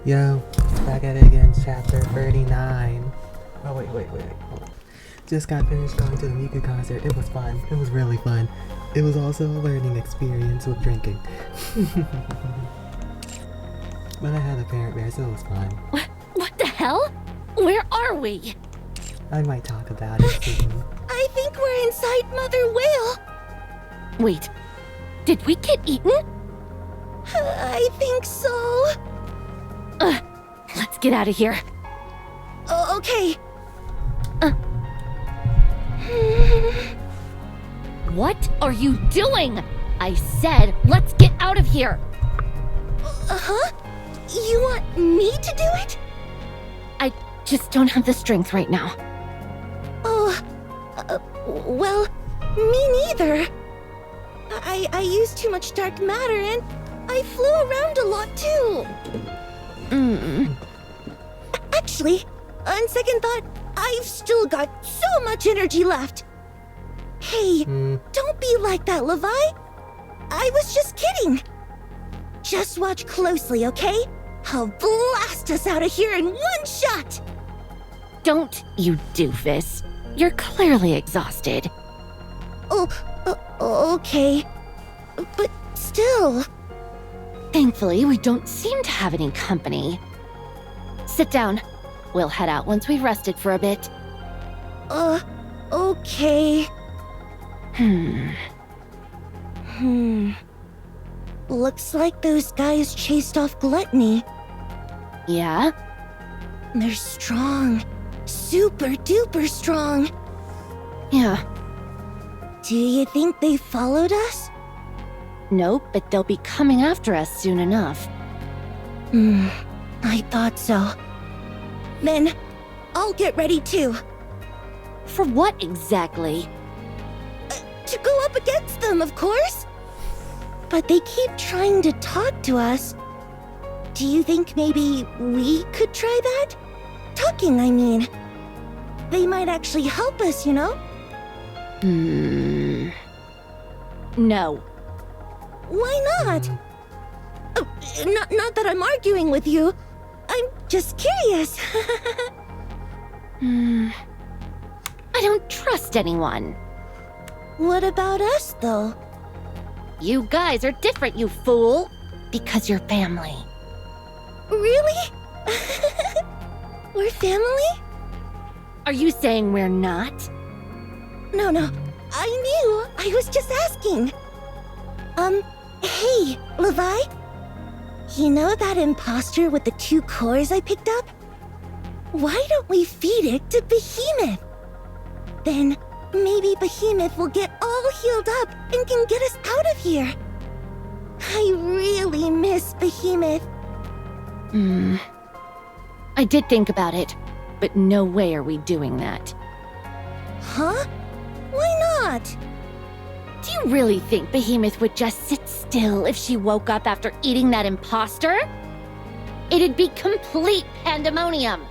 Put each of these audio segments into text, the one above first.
Yo, back at it again, chapter 39. Oh, wait. Hold on. Just got finished going to the NIKKE concert. It was fun. It was really fun. It was also a learning experience with drinking. But I had a parent there, so it was fun. What the hell? Where are we? I might talk about it soon. I think we're inside Mother Whale. Wait, did we get eaten? I think so. Let's get out of here. Okay. What are you doing? I said, let's get out of here. Huh? You want me to do it? I just don't have the strength right now. Oh, well, me neither. I used too much dark matter and I flew around a lot too. Actually, on second thought, I've still got so much energy left. Hey, don't be like that, Levi. I was just kidding. Just watch closely, okay? I'll blast us out of here in one shot. Don't you doofus. You're clearly exhausted. Okay. But still. Thankfully, we don't seem to have any company. Sit down. We'll head out once we've rested for a bit. Okay. Looks like those guys chased off Gluttony. Yeah? They're strong. Super duper strong. Yeah. Do you think they followed us? Nope, but they'll be coming after us soon enough. I thought so. Then, I'll get ready too. For what exactly? To go up against them, of course. But they keep trying to talk to us. Do you think maybe we could try that? Talking, I mean. They might actually help us, you know? No. Why not? Not that I'm arguing with you. I'm just curious. I don't trust anyone. What about us, though? You guys are different, you fool. Because you're family. Really? We're family? Are you saying we're not? No. I knew. I was just asking. Hey, Levi? You know that imposter with the 2 cores I picked up? Why don't we feed it to Behemoth? Then maybe Behemoth will get all healed up and can get us out of here. I really miss Behemoth. I did think about it, but no way are we doing that. Huh? Why not? Do you really think Behemoth would just sit still if she woke up after eating that imposter? It'd be complete pandemonium.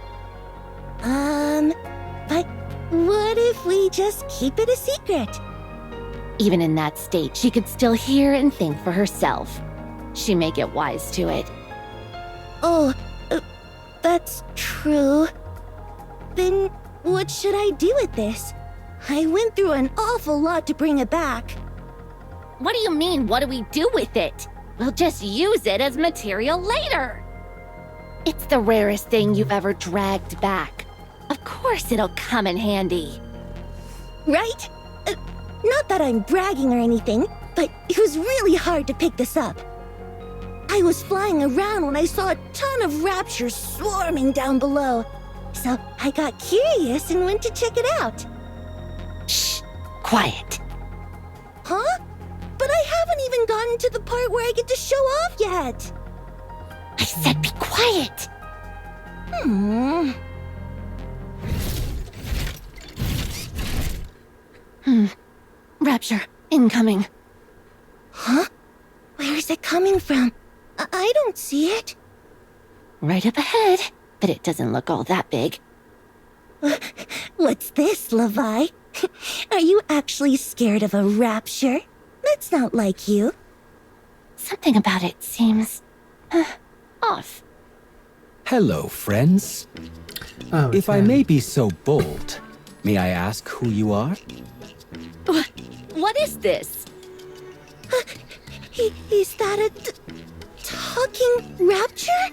But what if we just keep it a secret? Even in that state, she could still hear and think for herself. She may get wise to it. Oh, that's true. Then what should I do with this? I went through an awful lot to bring it back. What do you mean, what do we do with it? We'll just use it as material later. It's the rarest thing you've ever dragged back. Of course it'll come in handy. Right? Not that I'm bragging or anything, but it was really hard to pick this up. I was flying around when I saw a ton of raptures swarming down below. So I got curious and went to check it out. Shh! Quiet. Huh? But I haven't even gotten to the part where I get to show off yet. I said be quiet. Rapture, incoming. Huh? Where's it coming from? I don't see it. Right up ahead, but it doesn't look all that big. What's this, Levi? Are you actually scared of a rapture? That's not like you. Something about it seems... off. Hello, friends. Oh, If I Sam. may be so bold, may I ask who you are? What is this? Is that a talking rapture?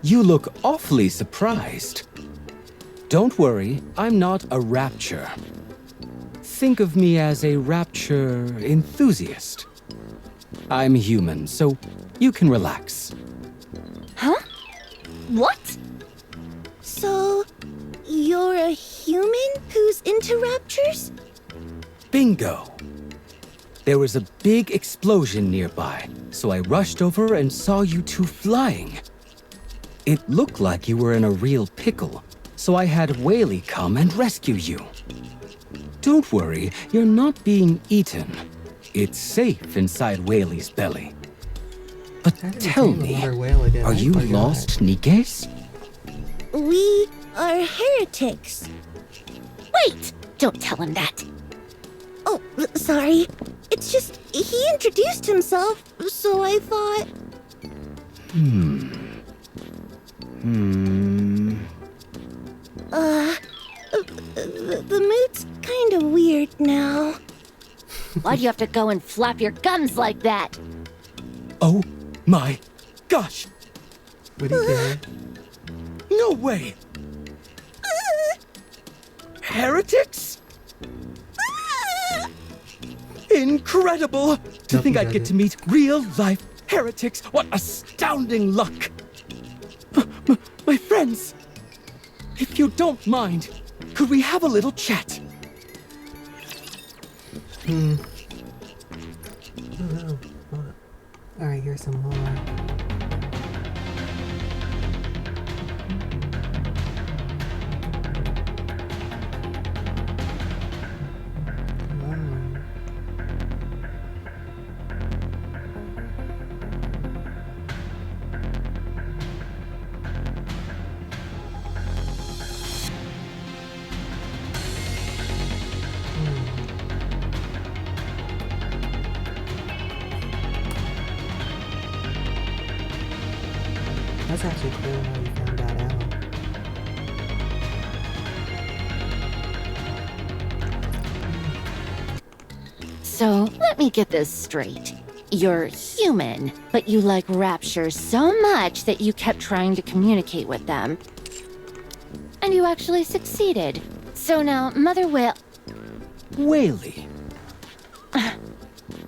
You look awfully surprised. Don't worry, I'm not a rapture. Think of me as a rapture enthusiast. I'm human, so you can relax. Huh? What? So, you're a human who's into raptures? Bingo! There was a big explosion nearby, so I rushed over and saw you two flying. It looked like you were in a real pickle, so I had Whaley come and rescue you. Don't worry, you're not being eaten. It's safe inside Whaley's belly. But How did he tell tame a me, mother whale again? are I you forgot. lost, Nikkes? We are heretics. Wait! Don't tell him that. Oh, sorry. It's just, he introduced himself, so I thought... The mood's kind of weird now. Why'd you have to go and flap your gums like that? Oh my gosh! What are you doing? No way! Heretics? Incredible! To Nope, think he I'd get to doesn't. meet real-life heretics! What astounding luck! My friends! If you don't mind, could we have a little chat? Oh no. Alright, here's some more. That's actually cool how you found that out. So, let me get this straight. You're human, but you like raptures so much that you kept trying to communicate with them. And you actually succeeded. So now, Mother Whale... Whaley.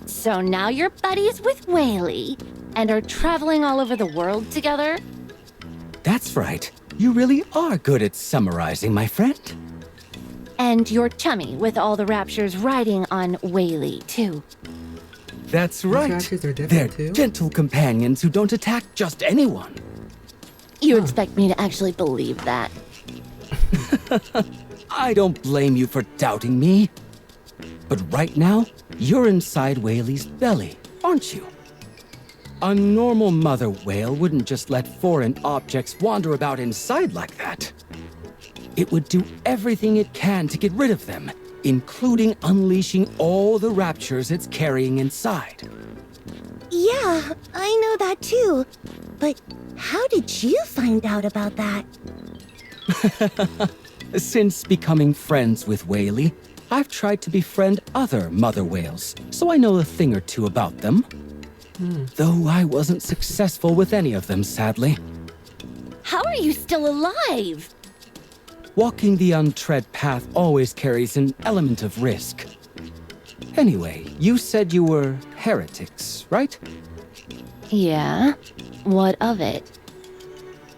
So now you're buddies with Whaley, and are traveling all over the world together? That's right. You really are good at summarizing, my friend. And you're chummy with all the raptures riding on Whaley, too. That's right. raptures are They're different, too? gentle companions who don't attack just anyone. You expect me to actually believe that? I don't blame you for doubting me. But right now, you're inside Whaley's belly, aren't you? A normal mother whale wouldn't just let foreign objects wander about inside like that. It would do everything it can to get rid of them, including unleashing all the raptures it's carrying inside. Yeah, I know that too. But how did you find out about that? Since becoming friends with Whaley, I've tried to befriend other mother whales, so I know a thing or two about them. Though I wasn't successful with any of them, sadly. How are you still alive? Walking the untread path always carries an element of risk. Anyway, you said you were heretics, right? Yeah, what of it?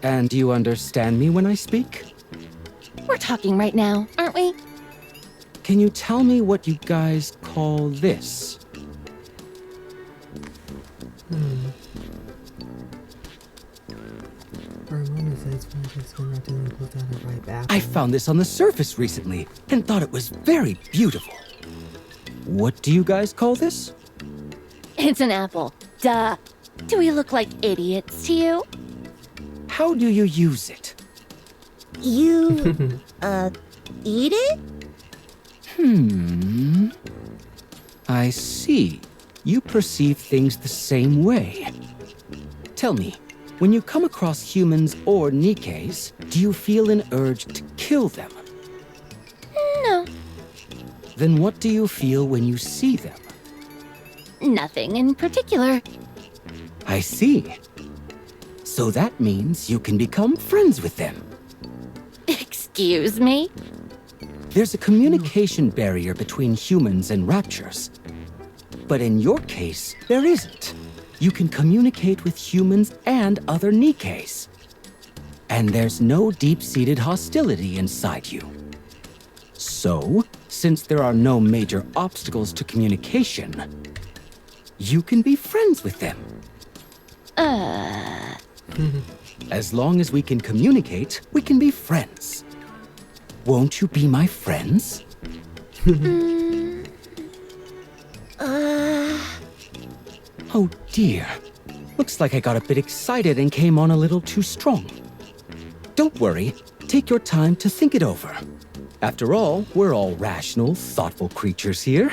And you understand me when I speak? We're talking right now, aren't we? Can you tell me what you guys call this? For a moment, it's when I spin right down and pull down the right back. I found this on the surface recently and thought it was very beautiful. What do you guys call this? It's an apple. Duh. Do we look like idiots to you? How do you use it? You, eat it? I see. You perceive things the same way. Tell me, When you come across humans or NIKKEs, do you feel an urge to kill them? No, Then what do you feel when you see them? nothing in particular. I see. So that means you can become friends with them. Excuse me? There's a communication barrier between humans and raptures. But in your case, there isn't. You can communicate with humans and other NIKKEs. And there's no deep-seated hostility inside you. So, since there are no major obstacles to communication, you can be friends with them. As long as we can communicate, we can be friends. Won't you be my friends? Oh dear. Looks like I got a bit excited and came on a little too strong. Don't worry. Take your time to think it over. After all, we're all rational, thoughtful creatures here.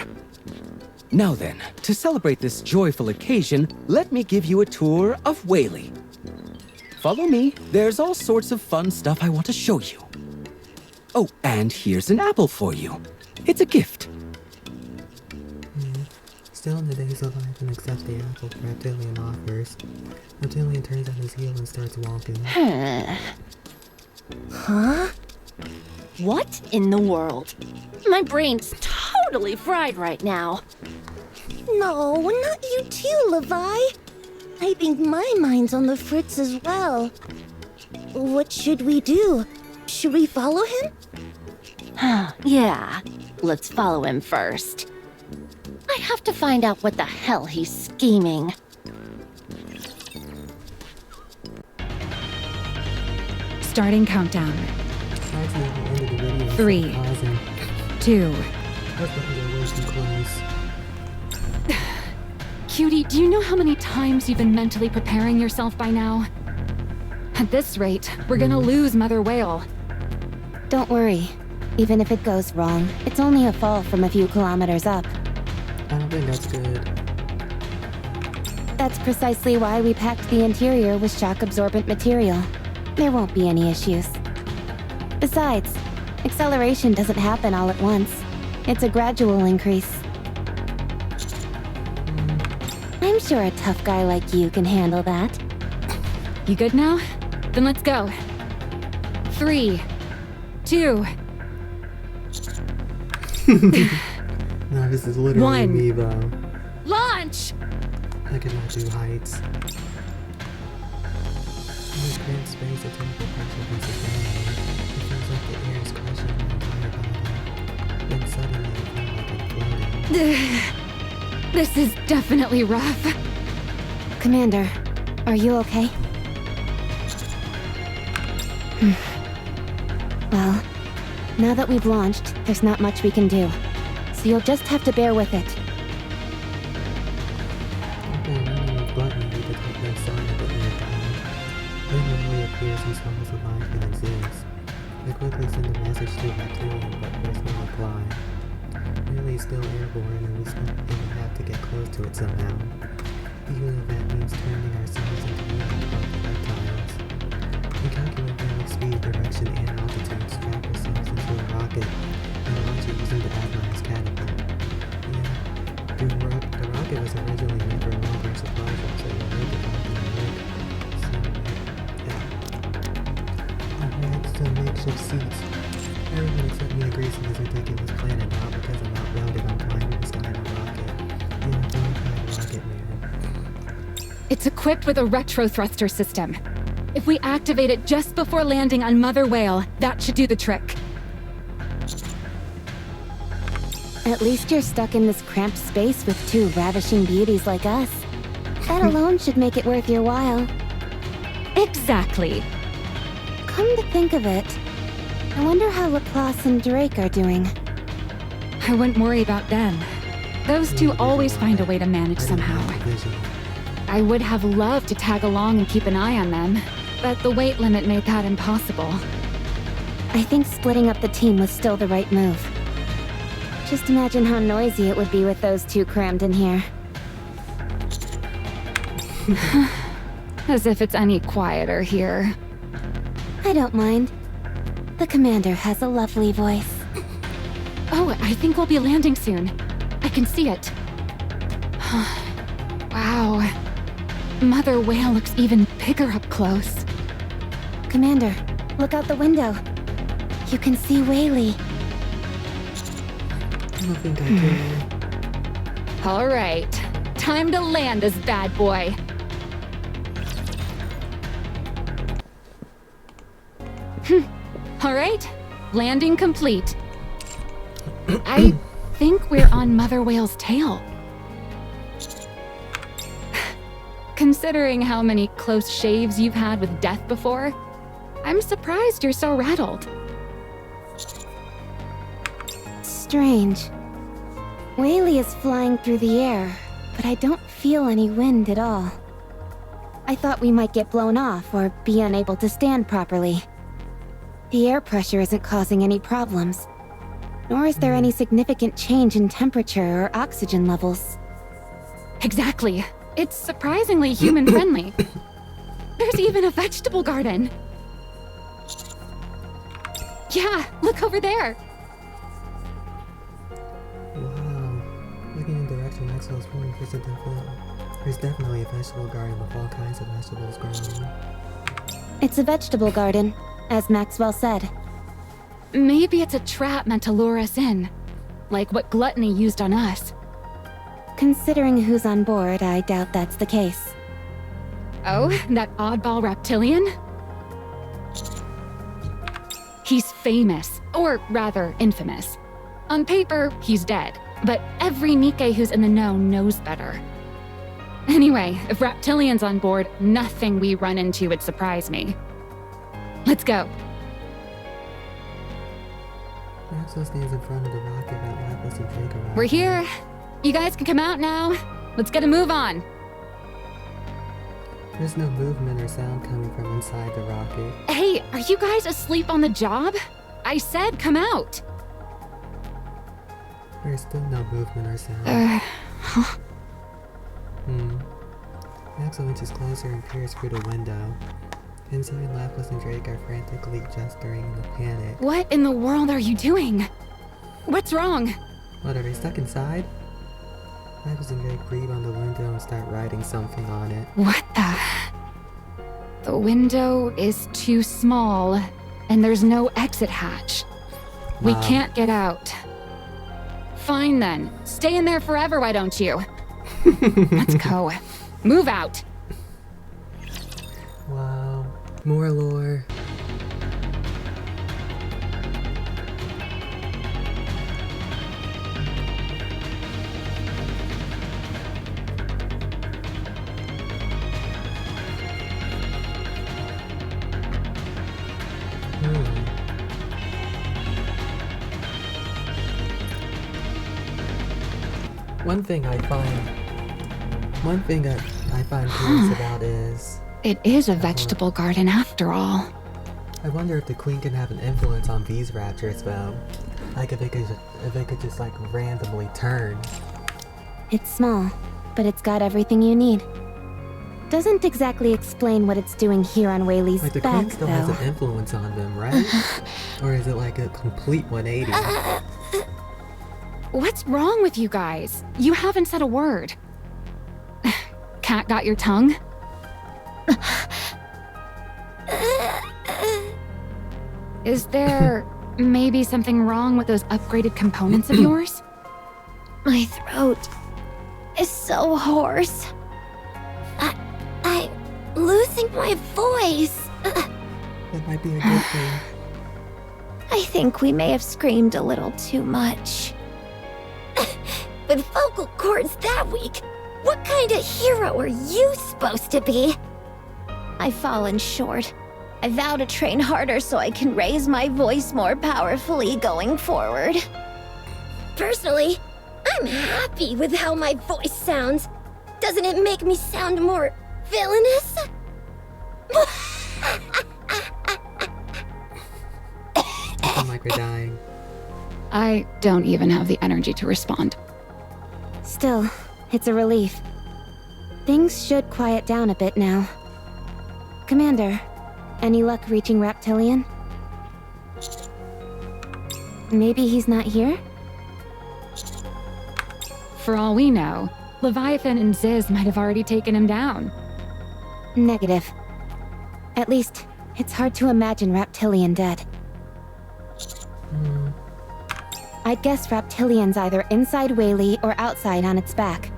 Now then, to celebrate this joyful occasion, let me give you a tour of Whaley. Follow me. There's all sorts of fun stuff I want to show you. Oh, and here's an apple for you. It's a gift. Still in the days of life and accepts the apple Reptilian offers. Reptilian turns on his heel and starts walking. Huh? What in the world? My brain's totally fried right now. No, not you too, Levi. I think my mind's on the fritz as well. What should we do? Should we follow him? Yeah, let's follow him first. I have to find out what the hell he's scheming. Starting countdown. Actually, at the end of the video, it's 3, pausing. 2. That's because they're way too close. Cutie, do you know how many times you've been mentally preparing yourself by now? At this rate, we're gonna lose Mother Whale. Don't worry. Even if it goes wrong, it's only a fall from a few kilometers up. I don't think that's good. That's precisely why we packed the interior with shock-absorbent material. There won't be any issues. Besides, acceleration doesn't happen all at once. It's a gradual increase. I'm sure a tough guy like you can handle that. You good now? Then let's go. 3, 2. No, this is literally 1. me, though. Launch! I cannot do heights. In this cramped space, a terrible pressure can sustain me. It feels like the air is crushing my entire body. Then suddenly, I feel like I'm floating. This is definitely rough. Commander, are you okay? Well, now that we've launched, there's not much we can do. So you'll just have to bear with it. Okay, running a button to detect no sign of the air down. Then it only appears and stumbles of life and exists. I quickly send a message to Reptilian, but there's no reply. Really still airborne, and we have to get close to it somehow. Even if that means turning ourselves into unicorn reptiles. We calculate their speed, direction, and altitude, strap ourselves into a rocket, and launch it using the Admiral's catapult. Yeah, the rocket was originally meant for a long-range supply drop, so we're ready to work. So, yeah. I had some makeshift seats. Everyone except me agrees on this ridiculous plan, and now because I'm outvoted, I'm flying in the sky in a rocket. Yeah, don't cry, rocket man. It's equipped with a retro thruster system. If we activate it just before landing on Mother Whale, that should do the trick. At least you're stuck in this cramped space with two ravishing beauties like us. That alone should make it worth your while. Exactly. Come to think of it, I wonder how Laplace and Drake are doing. I wouldn't worry about them. Those two always find a way to manage somehow. I would have loved to tag along and keep an eye on them, but the weight limit made that impossible. I think splitting up the team was still the right move. Just imagine how noisy it would be with those two crammed in here. As if it's any quieter here. I don't mind. The commander has a lovely voice. Oh, I think we'll be landing soon. I can see it. Wow. Mother whale looks even bigger up close. Commander, look out the window. You can see Whaley. I don't think I can. All right. Time to land this bad boy. All right. Landing complete. I think we're on Mother Whale's tail. Considering how many close shaves you've had with death before, I'm surprised you're so rattled. Strange. Whaley is flying through the air, but I don't feel any wind at all. I thought we might get blown off or be unable to stand properly. The air pressure isn't causing any problems, nor is there any significant change in temperature or oxygen levels. Exactly. It's surprisingly human-friendly. There's even a vegetable garden. Yeah, look over there. Wow. Looking in the direction Maxwell's pointing, there's definitely a vegetable garden with all kinds of vegetables growing. It's a vegetable garden, as Maxwell said. Maybe it's a trap meant to lure us in, like what Gluttony used on us. Considering who's on board, I doubt that's the case. Oh, that oddball reptilian? He's famous, or rather infamous. On paper, he's dead, but every NIKKE who's in the know knows better. Anyway, if Reptilian's on board, nothing we run into would surprise me. Let's go. Maxwell stands in front of the rocket that Lapis and Drake arrive. We're here. You guys can come out now. Let's get a move on. There's no movement or sound coming from inside the rocket. Hey, are you guys asleep on the job? I said come out. There's still no movement or sound. Maxwell inches closer and peers through the window. Inside, Lapis and Drake are frantically gesturing in a panic. What in the world are you doing? What's wrong? What, are they stuck inside? Lapis and Drake breathe on the window and start writing something on it. What the? The window is too small, and there's no exit hatch. We Wow. can't get out. Fine then. Stay in there forever, why don't you? Let's go. Move out. Wow. More lore. One thing that I find curious about is, It is a vegetable garden after all. I wonder if the queen can have an influence on these raptors though. Like if they could just like randomly turn. It's small, but it's got everything you need. Doesn't exactly explain what it's doing here on Whaley's Like the back, queen still has though. an influence on them, right? Or is it like a complete 180? What's wrong with you guys? You haven't said a word. Cat got your tongue? Is there maybe something wrong with those upgraded components of yours? My throat is so hoarse. I'm losing my voice. That might be a good thing. I think we may have screamed a little too much. With vocal cords that weak, what kind of hero are you supposed to be? I've fallen short. I vow to train harder so I can raise my voice more powerfully going forward. Personally, I'm happy with how my voice sounds. Doesn't it make me sound more villainous? I feel like we're dying. I don't even have the energy to respond. Still, it's a relief. Things should quiet down a bit now. Commander, any luck reaching Reptilian? Maybe he's not here? For all we know, Leviathan and Ziz might have already taken him down. Negative. At least, it's hard to imagine Reptilian dead. I'd guess Reptilian's either inside Whaley or outside on its back.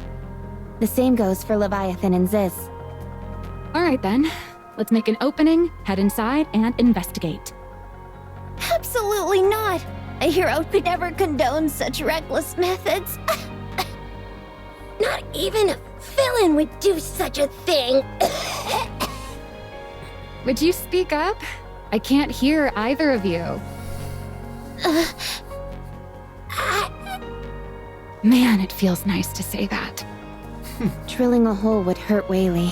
The same goes for Leviathan and Ziz. Alright then, let's make an opening, head inside, and investigate. Absolutely not! A hero could never condone such reckless methods. Not even a villain would do such a thing. Would you speak up? I can't hear either of you. Man, it feels nice to say that. Drilling a hole would hurt Whaley.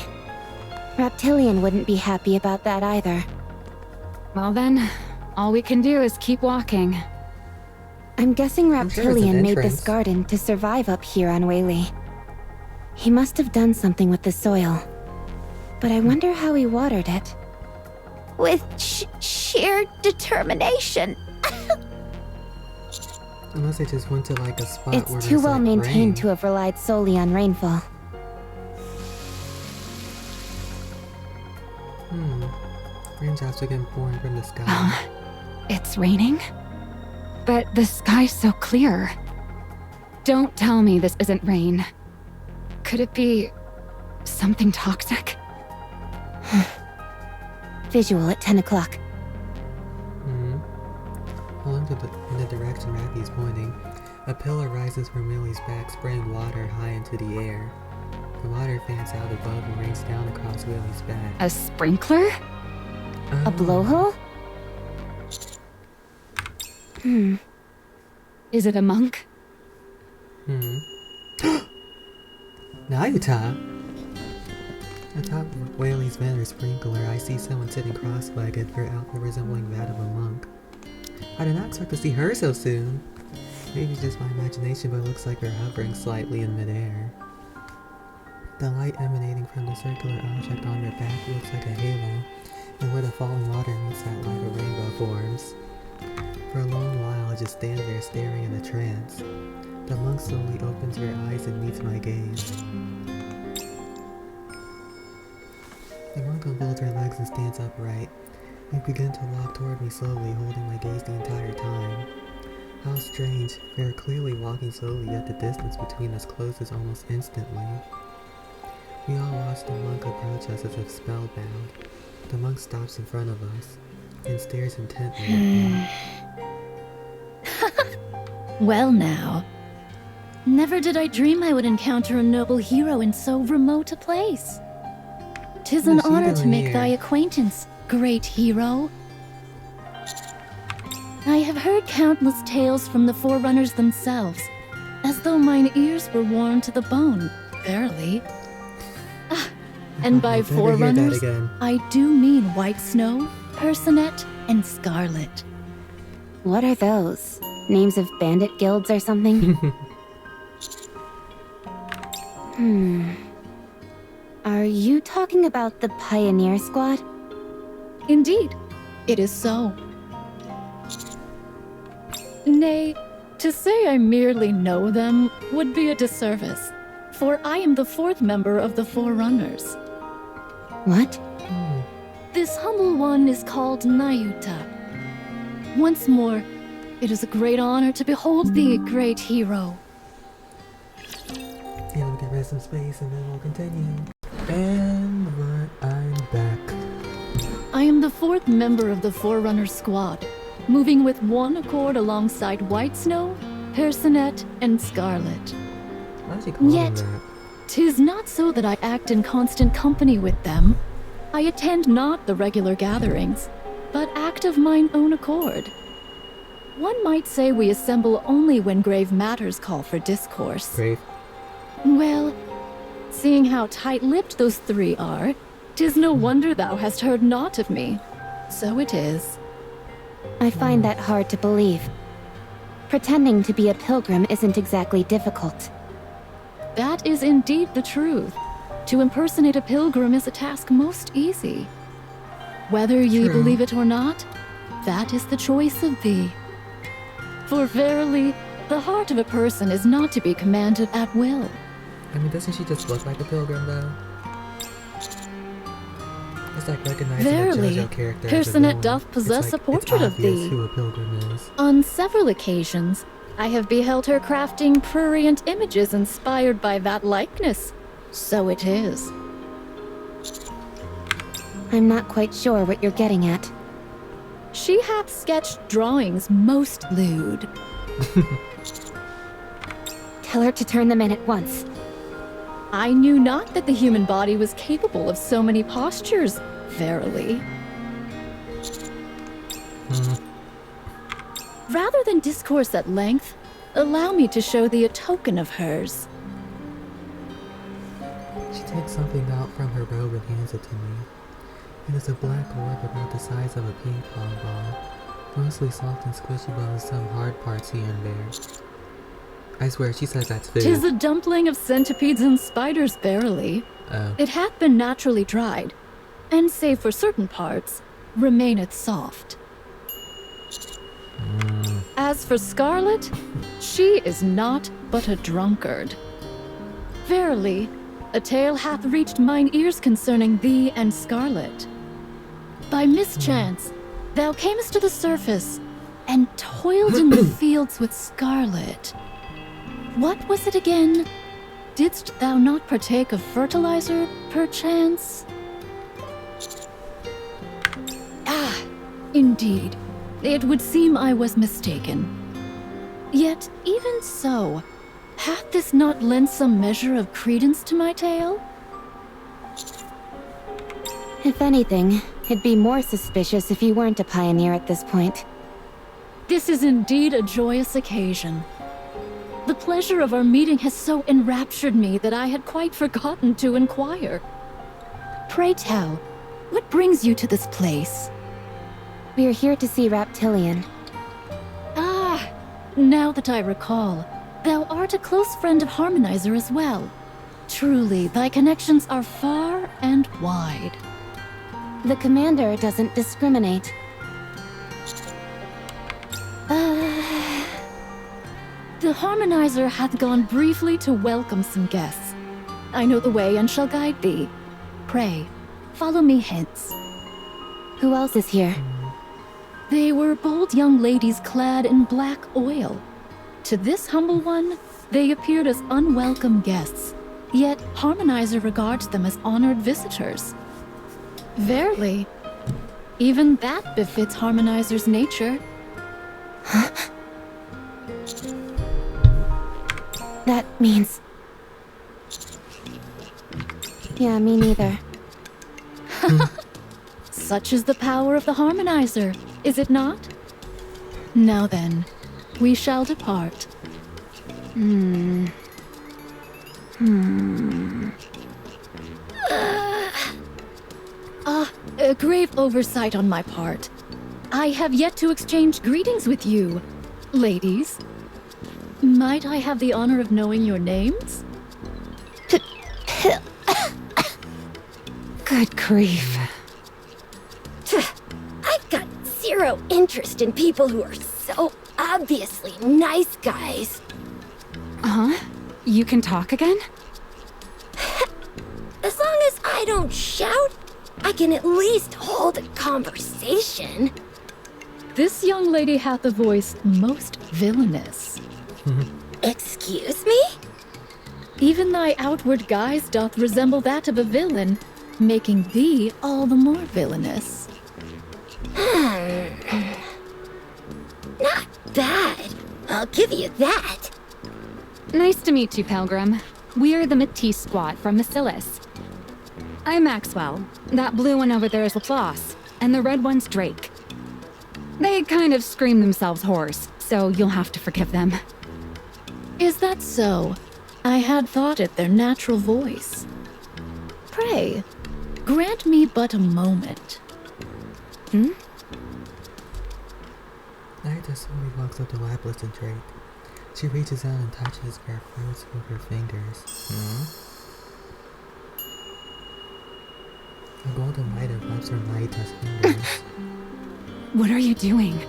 Reptilian wouldn't be happy about that either. Well then, all we can do is keep walking. I'm guessing sure it's an Reptilian made entrance. this garden to survive up here on Whaley. He must have done something with the soil. But I wonder how he watered it. With sheer determination. Unless they just went to like a spot where It's too there's, well like, maintained rain. to have relied solely on rainfall. Raindrops are getting pouring from the sky. It's raining? But the sky's so clear. Don't tell me this isn't rain. Could it be something toxic? Visual at 10 o'clock. Along in the direction Raffi's pointing, a pillar rises from Millie's back, spraying water high into the air. The water fans out above and rains down across Willie's back. A sprinkler? A blowhole? Is it a monk? Nayuta! Atop Whaley's banner sprinkler, I see someone sitting cross-legged, her outfit resembling that of a monk. I did not expect to see her so soon. Maybe it's just my imagination, but it looks like they're hovering slightly in midair. The light emanating from the circular object on their back looks like a halo, and where the falling water meets that light, a rainbow forms. For a long while, I just stand there staring in a trance. The monk slowly opens her eyes and meets my gaze. The monk unfolds her legs and stands upright. We begin to walk toward me slowly, holding my gaze the entire time. How strange, we are clearly walking slowly, yet the distance between us closes almost instantly. We all watch the monk approach us as if spellbound. The monk stops in front of us and stares intently at me. Well now, never did I dream I would encounter a noble hero in so remote a place. 'Tis an What is she honor to doing make here? thy acquaintance, great hero. I have heard countless tales from the Forerunners themselves, as though mine ears were worn to the bone, verily. And by I'll never hear that Forerunners, again. I do mean White Snow, Personette, and Scarlet. What are those? Names of bandit guilds or something? Are you talking about the Pioneer Squad? Indeed, it is so. Nay, to say I merely know them would be a disservice, for I am the fourth member of the Forerunners. What? This humble one is called Nayuta. Once more, it is a great honor to behold thee, great hero. Yeah, we can rest some space and then we'll continue. And I'm back. I am the fourth member of the Forerunner squad, moving with one accord alongside White Snow, Personette, and Scarlet. Why is she calling Yet- that? 'Tis not so that I act in constant company with them. I attend not the regular gatherings, but act of mine own accord. One might say we assemble only when grave matters call for discourse. Brave. Well, seeing how tight-lipped those three are, 'tis no wonder thou hast heard naught of me. So it is. I find that hard to believe. Pretending to be a pilgrim isn't exactly difficult. That is indeed the truth. To impersonate a pilgrim is a task most easy. Whether ye True. believe it or not, that is the choice of thee. For verily, the heart of a person is not to be commanded at will. I mean, doesn't she just look like a pilgrim, though? It's like recognizing Verily, a JoJo character as a Personate villain. doth possess It's a like, portrait it's of obvious thee. who a pilgrim is. On several occasions, I have beheld her crafting prurient images inspired by that likeness. So it is. I'm not quite sure what you're getting at. She hath sketched drawings most lewd. Tell her to turn them in at once. I knew not that the human body was capable of so many postures, verily. Rather than discourse at length, allow me to show thee a token of hers. She takes something out from her robe and hands it to me. It is a black orb about the size of a ping pong ball. Mostly soft and squishy, but with some hard parts here and there. I swear, she says that's food. 'Tis a dumpling of centipedes and spiders, verily. Oh. It hath been naturally dried, and save for certain parts, remaineth soft. As for Scarlet, she is not but a drunkard. Verily, a tale hath reached mine ears concerning thee and Scarlet. By mischance, thou camest to the surface, and toiled in the fields with Scarlet. What was it again? Didst thou not partake of fertilizer, perchance? Ah, indeed. It would seem I was mistaken. Yet, even so, hath this not lent some measure of credence to my tale? If anything, it'd be more suspicious if you weren't a pioneer at this point. This is indeed a joyous occasion. The pleasure of our meeting has so enraptured me that I had quite forgotten to inquire. Pray tell, what brings you to this place? We're here to see Reptilian. Ah, now that I recall, thou art a close friend of Harmonizer as well. Truly, thy connections are far and wide. The commander doesn't discriminate. The Harmonizer hath gone briefly to welcome some guests. I know the way and shall guide thee. Pray, follow me hence. Who else is here? They were bold young ladies clad in black oil. To this humble one, they appeared as unwelcome guests, yet Harmonizer regards them as honored visitors. Verily, even that befits Harmonizer's nature. That means... Yeah, me neither. Such is the power of the Harmonizer, is it not? Now then, we shall depart. A grave oversight on my part. I have yet to exchange greetings with you, ladies. Might I have the honor of knowing your names? Good grief. I've got zero interest in people who are so obviously nice guys. Huh? You can talk again? As long as I don't shout, I can at least hold a conversation. This young lady hath a voice most villainous. Excuse me? Even thy outward guise doth resemble that of a villain, making thee all the more villainous. Not bad. I'll give you that. Nice to meet you, Pilgrim. We're the Matisse Squad from Bacillus. I'm Maxwell. That blue one over there is Laplace, and the red one's Drake. They kind of scream themselves hoarse, so you'll have to forgive them. Is that so? I had thought it their natural voice. Pray, grant me but a moment. Naita slowly walks up to Lapis and Drake. She reaches out and touches their throats with her fingers. A golden light erupts her light as fingers. What are you doing?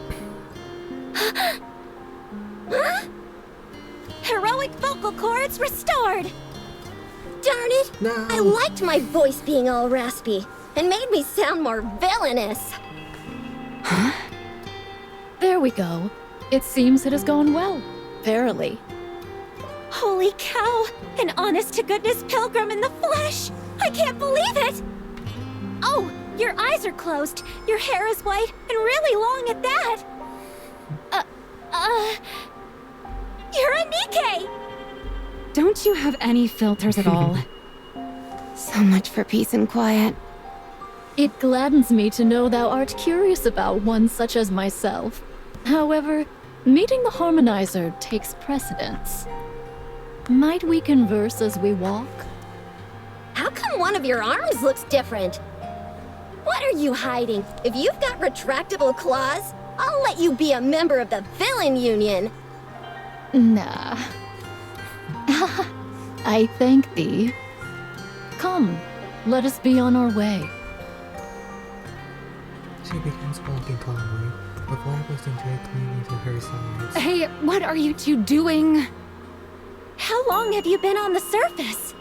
Heroic vocal cords restored! Darn it! No! I liked my voice being all raspy, and made me sound more villainous. There we go. It seems it has gone well. Verily. Holy cow! An honest-to-goodness pilgrim in the flesh! I can't believe it! Oh, your eyes are closed, your hair is white, and really long at that! You're a NIKKE! Don't you have any filters at all? So much for peace and quiet. It gladdens me to know thou art curious about one such as myself. However, meeting the harmonizer takes precedence. Might we converse as we walk? How come one of your arms looks different? What are you hiding? If you've got retractable claws, I'll let you be a member of the villain union. Nah. I thank thee. Come, let us be on our way. She begins walking calmly, with Lapis and Drake clinging to her sides. Hey, what are you two doing? How long have you been on the surface?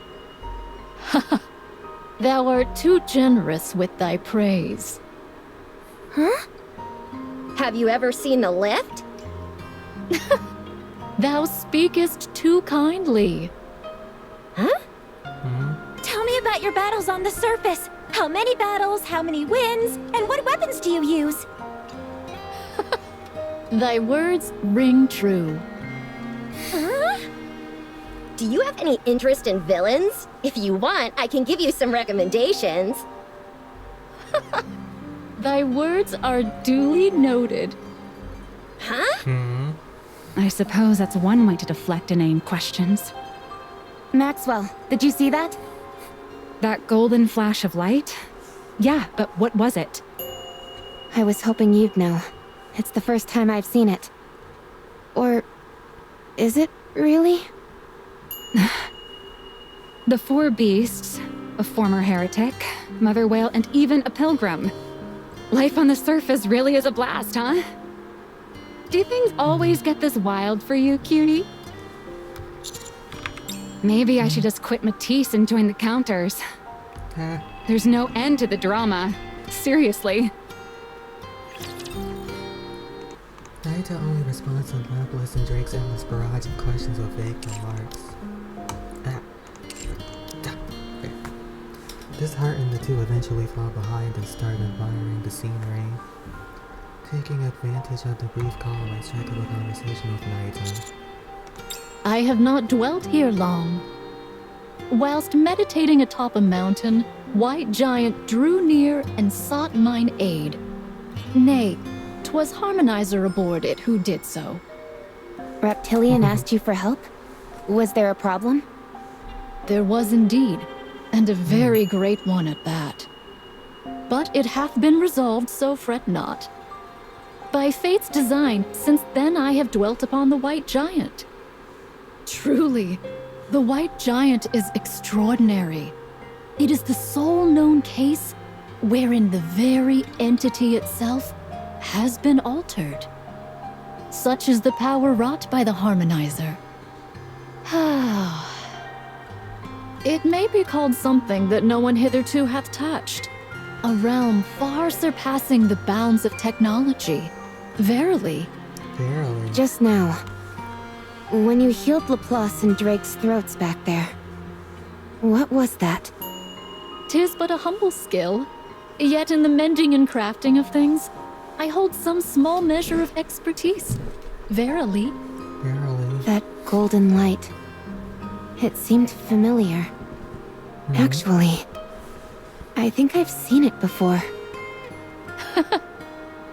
Thou art too generous with thy praise. Huh? Have you ever seen the lift? Thou speakest too kindly. Huh? Hmm? Tell me about your battles on the surface. How many battles, how many wins, and what weapons do you use? Thy words ring true. Huh? Do you have any interest in villains? If you want, I can give you some recommendations. Thy words are duly noted. Huh? Hmm? I suppose that's one way to deflect inane questions. Maxwell, did you see that? That golden flash of light? Yeah, but what was it? I was hoping you'd know. It's the first time I've seen it. Or is it really? The four beasts, a former heretic, mother whale, and even a pilgrim. Life on the surface really is a blast, huh? Do things always get this wild for you, cutie? Maybe I should just quit Matisse and join the counters. Huh? There's no end to the drama. Seriously. Naita only responds to Lapis and Drake's endless barrage of questions with vague remarks. Disheartened, the two eventually fall behind and start admiring the scenery. Taking advantage of the brief calm, I strike up a conversation with Naita. I have not dwelt here long. Whilst meditating atop a mountain, White Giant drew near and sought mine aid. Nay, 'twas Harmonizer aboard it who did so. Reptilian asked you for help? Was there a problem? There was indeed, and a very great one at that. But it hath been resolved, so fret not. By fate's design, since then I have dwelt upon the White Giant. Truly, the White Giant is extraordinary. It is the sole known case wherein the very entity itself has been altered. Such is the power wrought by the Harmonizer. It may be called something that no one hitherto hath touched. A realm far surpassing the bounds of technology. Verily. Verily. Just now, when you healed Laplace and Drake's throats back there, what was that? 'Tis but a humble skill. Yet in the mending and crafting of things, I hold some small measure of expertise. Verily. Verily. That golden light. It seemed familiar. Actually, I think I've seen it before.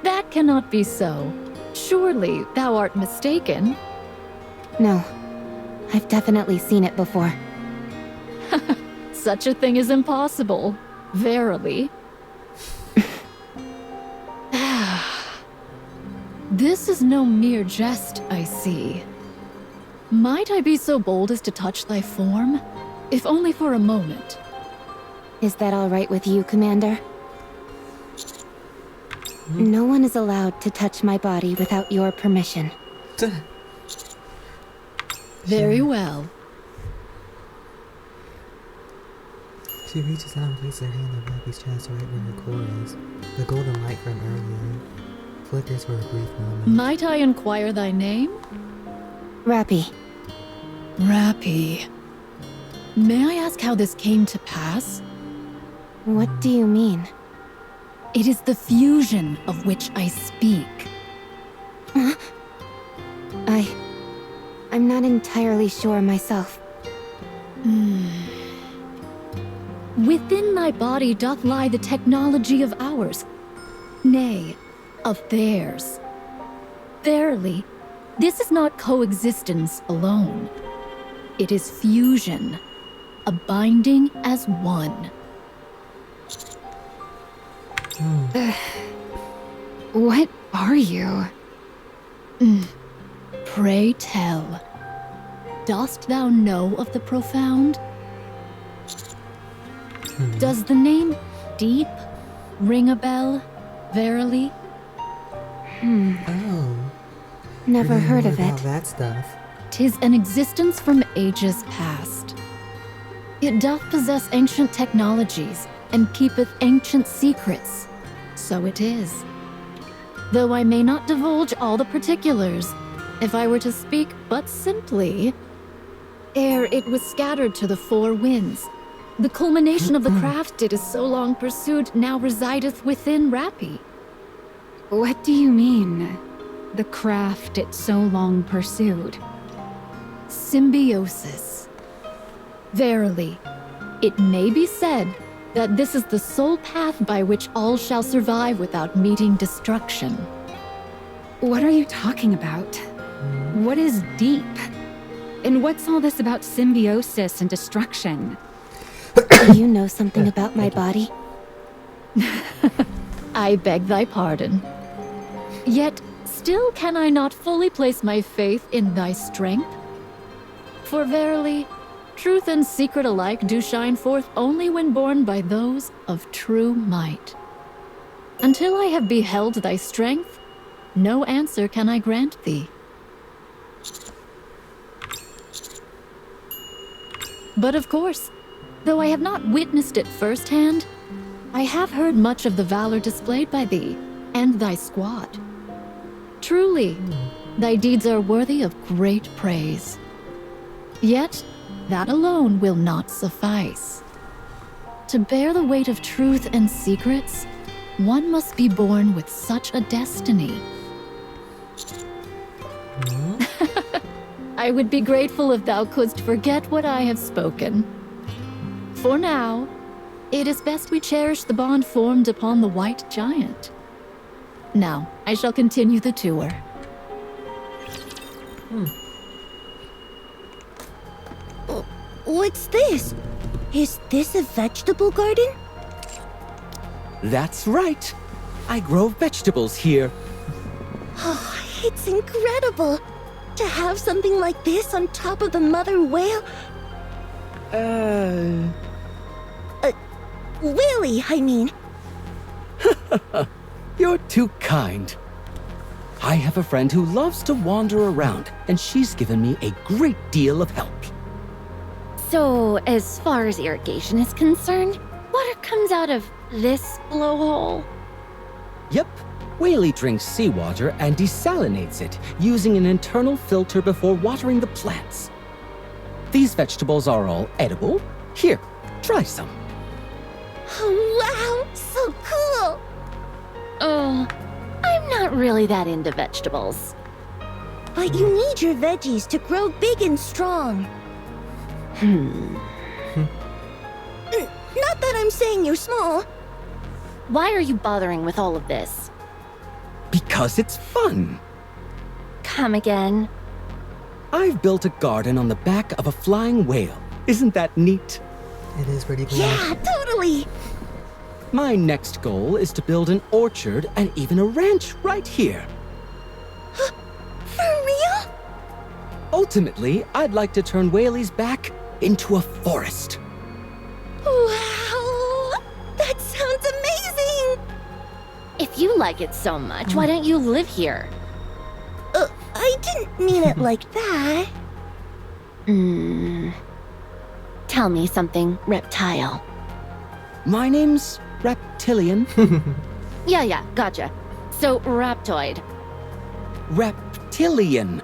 That cannot be so. Surely thou art mistaken. No, I've definitely seen it before. Such a thing is impossible. Verily. This is no mere jest, I see. Might I be so bold as to touch thy form? If only for a moment. Is that all right with you, Commander? No one is allowed to touch my body without your permission. Very well. She reaches out and places her hand on Happy's chest right where her core is. The golden light from earlier flickers for a brief moment. Might I inquire thy name? Rappy. Rappy. May I ask how this came to pass? What do you mean? It is the fusion of which I speak. I'm not entirely sure myself. Within thy body doth lie the technology of ours, nay, of theirs. Verily, this is not coexistence alone. It is fusion, a binding as one. What are you? Pray tell, dost thou know of the profound? Does the name Deep ring a bell, verily? Oh. Never We're heard gonna of learn about it. that stuff. 'Tis an existence from ages past. It doth possess ancient technologies and keepeth ancient secrets. So it is. Though I may not divulge all the particulars, if I were to speak but simply, ere it was scattered to the four winds, the culmination of the craft it is so long pursued now resideth within Rappy. What do you mean? The craft it so long pursued. Symbiosis. Verily, it may be said that this is the sole path by which all shall survive without meeting destruction. What are you talking about? What is deep? And what's all this about symbiosis and destruction? Do you know something about my body? I beg thy pardon. Yet, still can I not fully place my faith in thy strength? For verily, truth and secret alike do shine forth only when borne by those of true might. Until I have beheld thy strength, no answer can I grant thee. But of course, though I have not witnessed it firsthand, I have heard much of the valor displayed by thee and thy squad. Truly, thy deeds are worthy of great praise. Yet, that alone will not suffice. To bear the weight of truth and secrets, one must be born with such a destiny. I would be grateful if thou couldst forget what I have spoken. For now, it is best we cherish the bond formed upon the White Giant. Now, I shall continue the tour. What's this? Is this a vegetable garden? That's right. I grow vegetables here. Oh, it's incredible to have something like this on top of the mother whale. Whaley, I mean. You're too kind. I have a friend who loves to wander around, and she's given me a great deal of help. So, as far as irrigation is concerned, water comes out of this blowhole? Yep, Whaley drinks seawater and desalinates it using an internal filter before watering the plants. These vegetables are all edible. Here, try some. Oh, wow, so cool! I'm not really that into vegetables. But you need your veggies to grow big and strong. Not that I'm saying you're small. Why are you bothering with all of this? Because it's fun. Come again. I've built a garden on the back of a flying whale. Isn't that neat? It is pretty cool. Yeah, totally! My next goal is to build an orchard and even a ranch right here. For real? Ultimately, I'd like to turn Whaley's back into a forest. Wow! If you like it so much, why don't you live here? I didn't mean it like that. Tell me something, reptile. My name's Reptilian. Yeah, gotcha. So, Raptoid. Reptilian.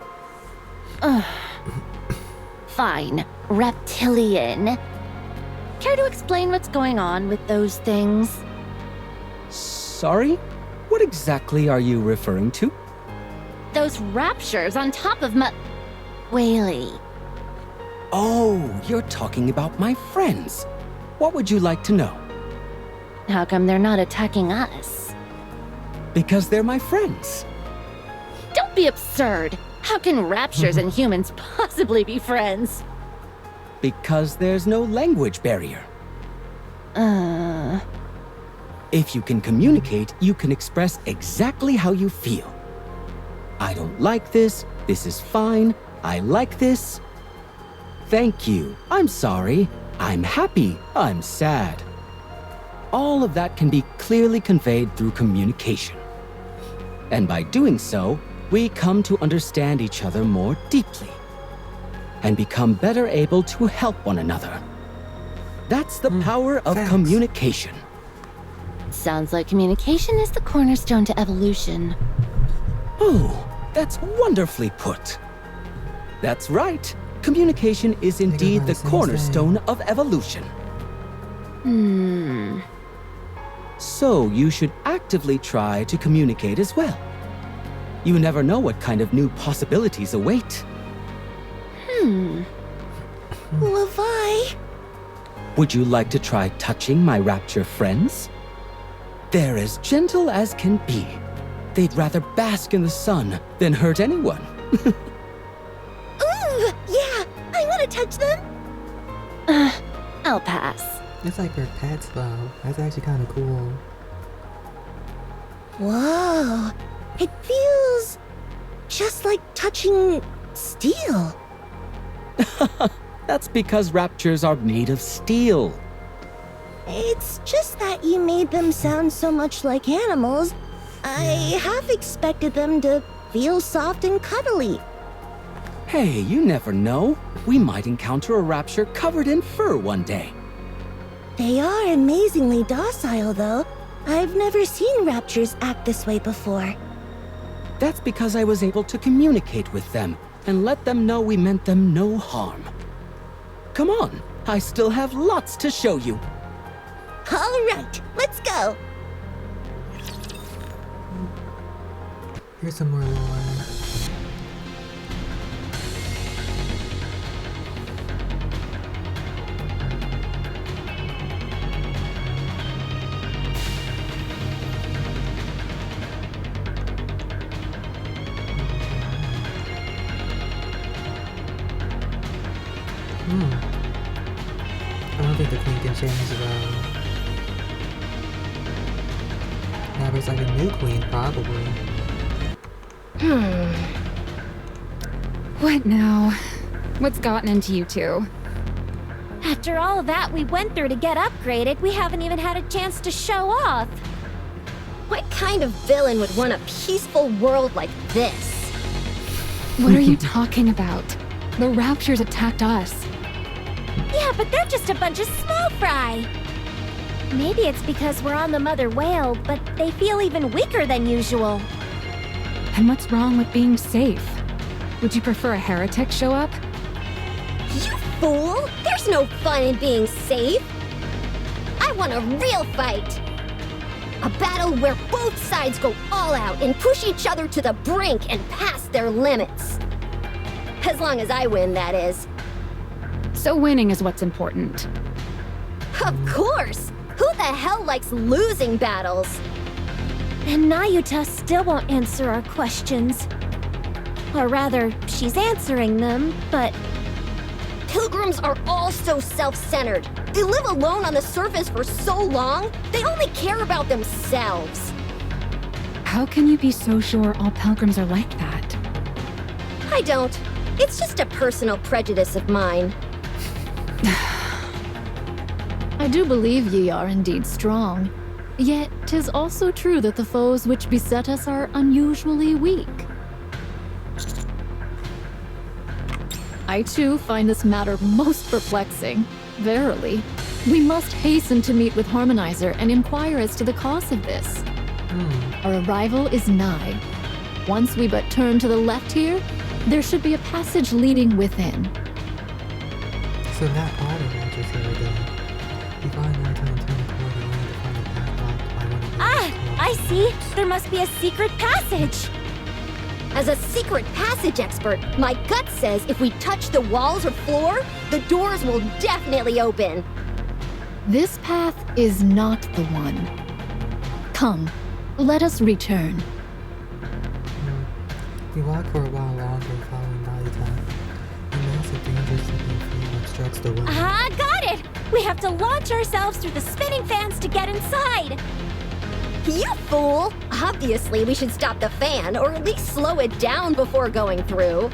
Fine, reptilian. Care to explain what's going on with those things? Sorry? What exactly are you referring to? Those raptures on top of Whaley. Oh, you're talking about my friends. What would you like to know? How come they're not attacking us? Because they're my friends. Don't be absurd. How can raptures and humans possibly be friends? Because there's no language barrier. If you can communicate, you can express exactly how you feel. I don't like this. This is fine. I like this. Thank you. I'm sorry. I'm happy. I'm sad. All of that can be clearly conveyed through communication. And by doing so, we come to understand each other more deeply and become better able to help one another. That's the power of Facts. communication. Sounds like communication is the cornerstone to evolution. Oh, that's wonderfully put. That's right. Communication is indeed about the the same cornerstone of evolution. So you should actively try to communicate as well. You never know what kind of new possibilities await. Levi? Would you like to try touching my rapture friends? They're as gentle as can be. They'd rather bask in the sun than hurt anyone. Ooh, yeah, I want to touch them. I'll pass. It's like her pets though. That's actually kind of cool. Whoa, it feels just like touching steel. That's because raptures are made of steel. It's just that you made them sound so much like animals. I half expected them to feel soft and cuddly. Hey, you never know. We might encounter a rapture covered in fur one day. They are amazingly docile, though. I've never seen raptors act this way before. That's because I was able to communicate with them and let them know we meant them no harm. Come on, I still have lots to show you. All right, let's go. Here's some more lore. I don't think the queen can change though. Yeah, but it's like a new queen, probably. What now? What's gotten into you two? After all that we went through to get upgraded, we haven't even had a chance to show off. What kind of villain would want a peaceful world like this? What are you talking about? The raptures attacked us. Yeah, but they're just a bunch of small fry. Maybe it's because we're on the mother whale, but they feel even weaker than usual. And what's wrong with being safe? Would you prefer a heretic show up? You fool! There's no fun in being safe. I want a real fight. A battle where both sides go all out and push each other to the brink and past their limits. As long as I win, that is. So winning is what's important. Of course! Who the hell likes losing battles? And Nayuta still won't answer our questions. Or rather, she's answering them, but Pilgrims are all so self-centered. They live alone on the surface for so long, they only care about themselves. How can you be so sure all pilgrims are like that? I don't. It's just a personal prejudice of mine. I do believe ye are indeed strong. Yet 'tis also true that the foes which beset us are unusually weak. I too find this matter most perplexing. Verily, we must hasten to meet with Harmonizer and inquire as to the cause of this. Our arrival is nigh. Once we but turn to the left here, there should be a passage leading within. So that part of it is here again. You find that time turn the corner only to find a path blocked by one of the I see. There must be a secret passage. As a secret passage expert, my gut says if we touch the walls or floor, the doors will definitely open. This path is not the one. Come, let us return. We walk for a while longer following Nalita. A massive danger signal flame obstructs the way. Ah, got it! We have to launch ourselves through the spinning fans to get inside. You fool! Obviously, we should stop the fan, or at least slow it down before going through.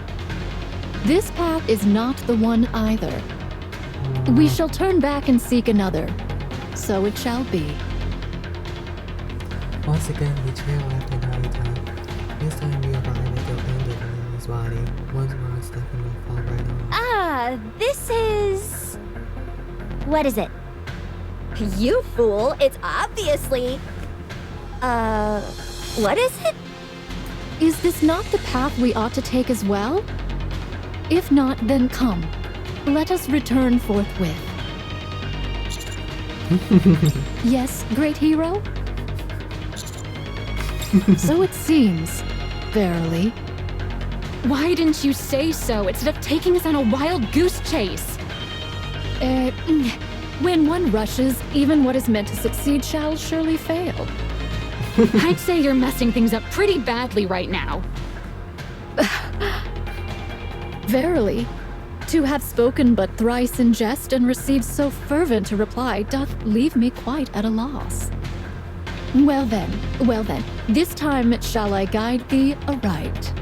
This path is not the one either. We shall turn back and seek another. So it shall be. Once again, we trail after Nalita. This time we arrive at the end of Lily's body. Once more on stepping will fall right on. Ah, this is... What is it? You fool! It's obviously... what is it? Is this not the path we ought to take as well? If not, then come. Let us return forthwith. Yes, great hero? So it seems, verily. Why didn't you say so instead of taking us on a wild goose chase? When one rushes, even what is meant to succeed shall surely fail. I'd say you're messing things up pretty badly right now. Verily, to have spoken but thrice in jest and received so fervent a reply doth leave me quite at a loss. Well then, this time shall I guide thee aright.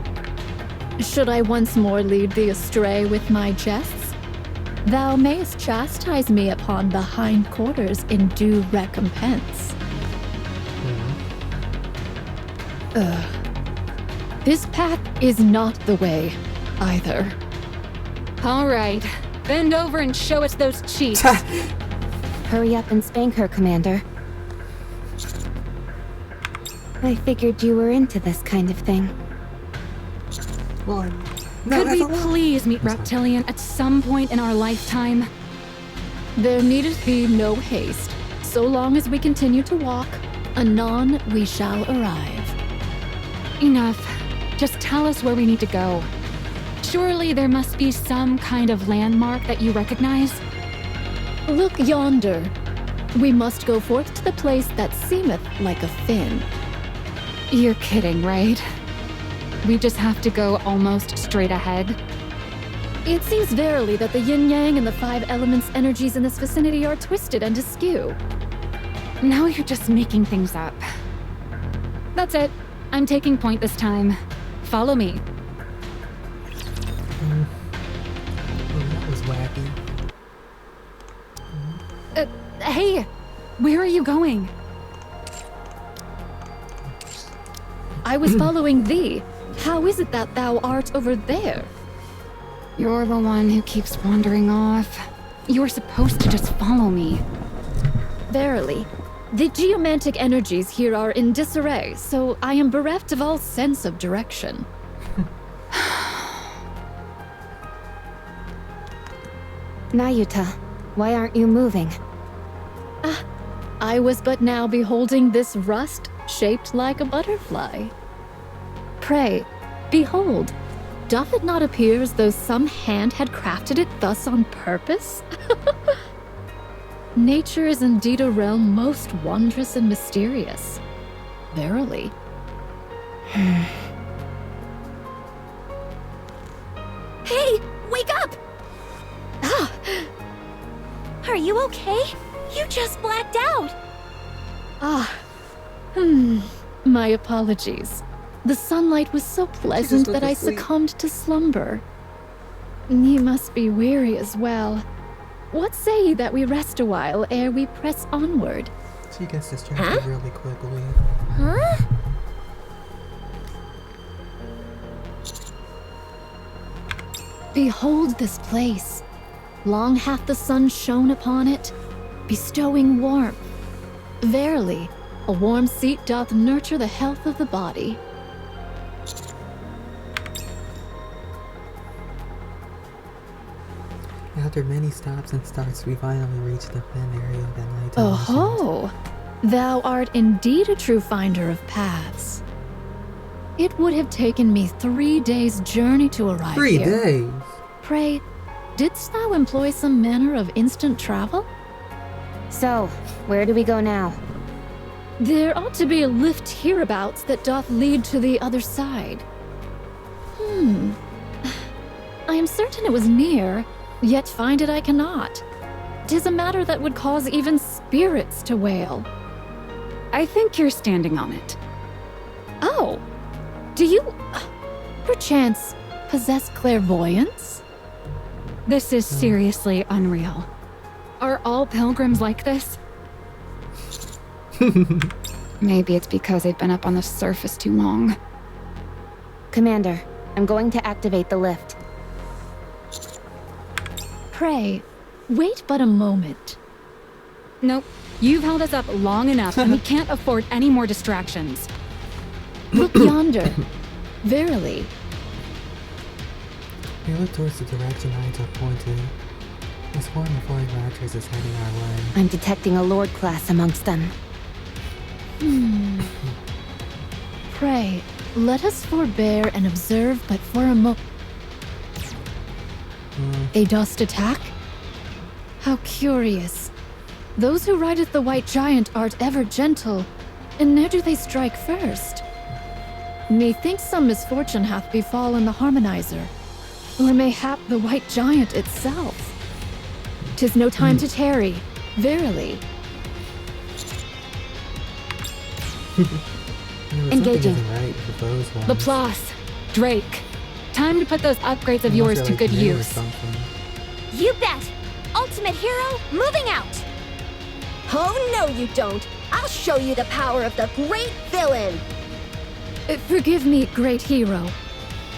Should I once more lead thee astray with my jests, thou mayst chastise me upon the hind quarters in due recompense. This path is not the way, either. All right, bend over and show us those cheeks. Hurry up and spank her, Commander. I figured you were into this kind of thing. One. No, Could we that's a lot. please meet Reptilian at some point in our lifetime? There needeth be no haste. So long as we continue to walk, anon we shall arrive. Enough. Just tell us where we need to go. Surely there must be some kind of landmark that you recognize? Look yonder. We must go forth to the place that seemeth like a fin. You're kidding, right? We just have to go almost straight ahead? It seems verily that the yin-yang and the five elements energies in this vicinity are twisted and askew. Now you're just making things up. That's it. I'm taking point this time. Follow me. Oh, that was wacky. Hey! Where are you going? I was following thee. How is it that thou art over there? You're the one who keeps wandering off. You were supposed to just follow me. Verily, the geomantic energies here are in disarray, so I am bereft of all sense of direction. Nayuta, why aren't you moving? I was but now beholding this rust shaped like a butterfly. Pray, behold, doth it not appear as though some hand had crafted it thus on purpose? Nature is indeed a realm most wondrous and mysterious. Verily. Hey, wake up! Are you okay? You just blacked out. My apologies. The sunlight was so pleasant went that to I sleep. succumbed to slumber. Ye must be weary as well. What say ye that we rest a while ere we press onward? She gets distracted really quickly. Huh? Behold this place. Long hath the sun shone upon it, bestowing warmth. Verily, a warm seat doth nurture the health of the body. After many stops and starts, we finally reach the thin area that Naito mentioned. Oh, thou art indeed a true finder of paths. It would have taken me 3 days' journey to arrive 3 here. days? Pray, didst thou employ some manner of instant travel? So, where do we go now? There ought to be a lift hereabouts that doth lead to the other side. I am certain it was near, yet find it I cannot. 'Tis a matter that would cause even spirits to wail. I think you're standing on it. Oh, do you, perchance, possess clairvoyance? This is seriously unreal. Are all pilgrims like this? Maybe it's because they've been up on the surface too long. Commander, I'm going to activate the lift. Pray, wait but a moment. Nope. You've held us up long enough and we can't afford any more distractions. Look yonder. Verily. We look towards the direction Naito pointed. A swarm of flying raptors is heading our way. I'm detecting a Lord class amongst them. Pray, let us forbear and observe but for a moment. They dost attack? How curious. Those who rideth the white giant art ever gentle, and ne'er do they strike first. Methinks some misfortune hath befallen the harmonizer, or mayhap the white giant itself. 'Tis no time to tarry, verily. Engaging. Right with those ones. Laplace, Drake, time to put those upgrades of yours to good use. You bet! Ultimate hero, moving out! Oh no you don't! I'll show you the power of the great villain! Forgive me, great hero.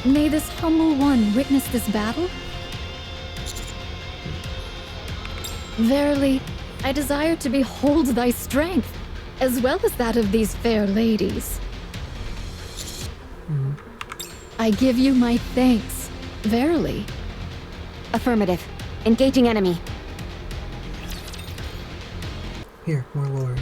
May this humble one witness this battle? Verily, I desire to behold thy strength, as well as that of these fair ladies. I give you my thanks, verily. Affirmative. Engaging enemy. Here, more lore.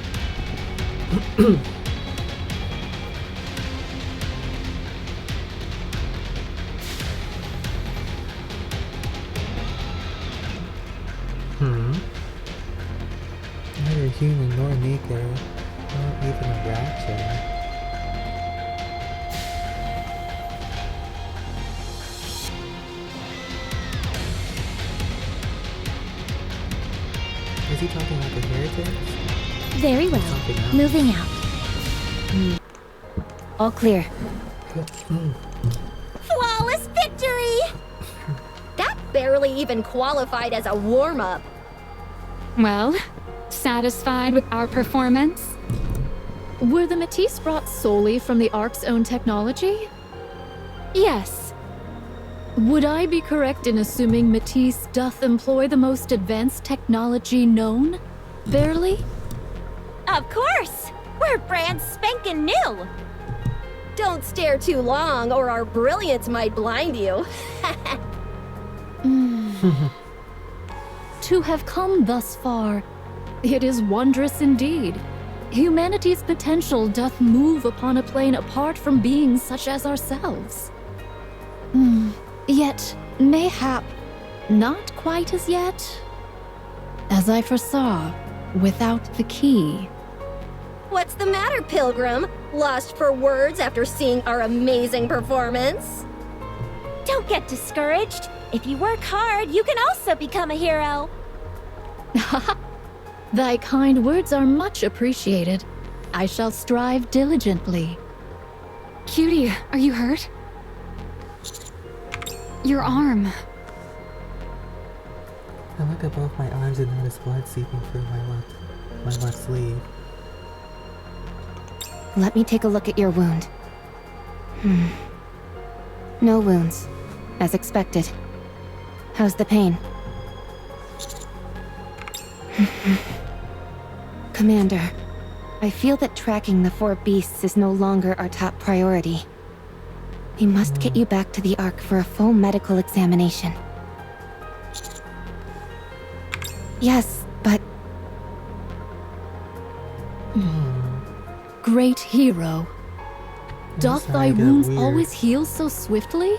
Neither human nor NIKKE, not even a rapture. Is he talking about the heretics? Very well. Something else? Moving out. All clear. Flawless victory! That barely even qualified as a warm-up. Well, satisfied with our performance? Were the Matisse brought solely from the Ark's own technology? Yes. Would I be correct in assuming Matisse doth employ the most advanced technology known? Verily? Of course! We're brand spankin' new! Don't stare too long or our brilliance might blind you. To have come thus far, it is wondrous indeed. Humanity's potential doth move upon a plane apart from beings such as ourselves. Yet, mayhap, not quite as yet. As I foresaw, without the key. What's the matter, Pilgrim? Lost for words after seeing our amazing performance? Don't get discouraged. If you work hard, you can also become a hero. Thy kind words are much appreciated. I shall strive diligently. Cutie, are you hurt? Your arm. I look at both my arms and notice blood seeping through my left sleeve. Let me take a look at your wound. No wounds, as expected. How's the pain? Commander, I feel that tracking the 4 beasts is no longer our top priority. We must get you back to the Ark for a full medical examination. Yes, but Great hero. Doth Sorry, thy I got wounds weird. always heal so swiftly?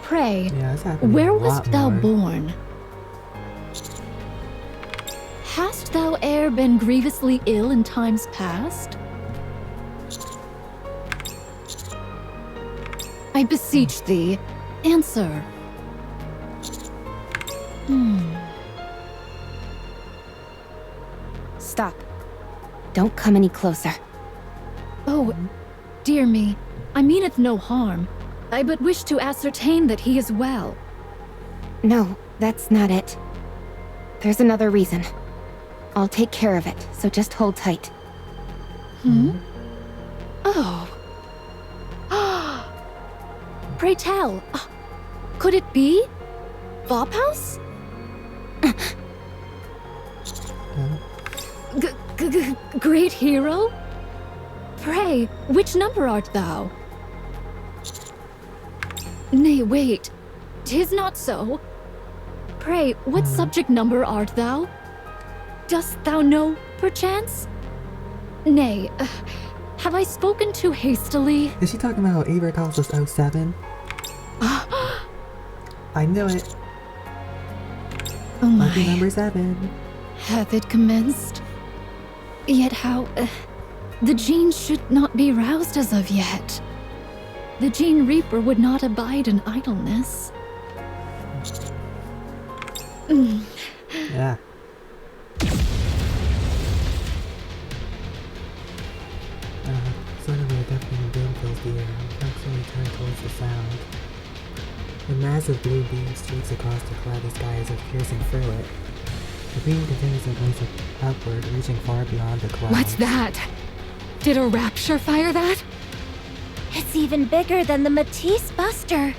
Pray, Yeah, it's happening where a wast lot thou more. born? Hast thou e'er been grievously ill in times past? I beseech thee, answer. stop. Don't come any closer. Oh, dear me, I meaneth no harm. I but wish to ascertain that he is well. No, that's not it. There's another reason. I'll take care of it, so just hold tight. Oh. Pray tell, could it be? Vophouse? Great hero? Pray, which number art thou? Nay, wait. 'Tis not so. Pray, what subject number art thou? Dost thou know, perchance? Nay, have I spoken too hastily? Is she talking about Avery calls us 07? I knew it. Oh Lucky my, number 7. hath it commenced? Yet how... the Gene should not be roused as of yet. The Gene Reaper would not abide in idleness. Yeah. Suddenly a deafening boom fills the air. Constantly turn towards the sound. A massive blue beam streaks across the cloudy sky as if piercing through it. The beam continues and moves upward, reaching far beyond the clouds. What's that? Did a rapture fire that? It's even bigger than the Matisse Buster.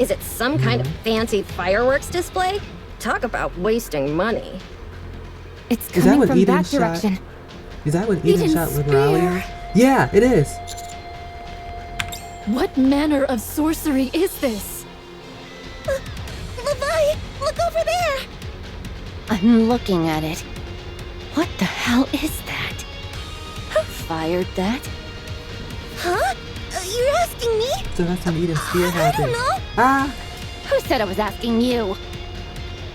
Is it some kind of fancy fireworks display? Talk about wasting money. It's Is that coming what from Eden that shot? direction. Is that when Eden Eden's shot Liberalia? Yeah, it is! What manner of sorcery is this? Levi, look over there! I'm looking at it. What the hell is that? Who fired that? Huh? You're asking me? So that's when Eden's spear I happened. don't know. Ah! Who said I was asking you?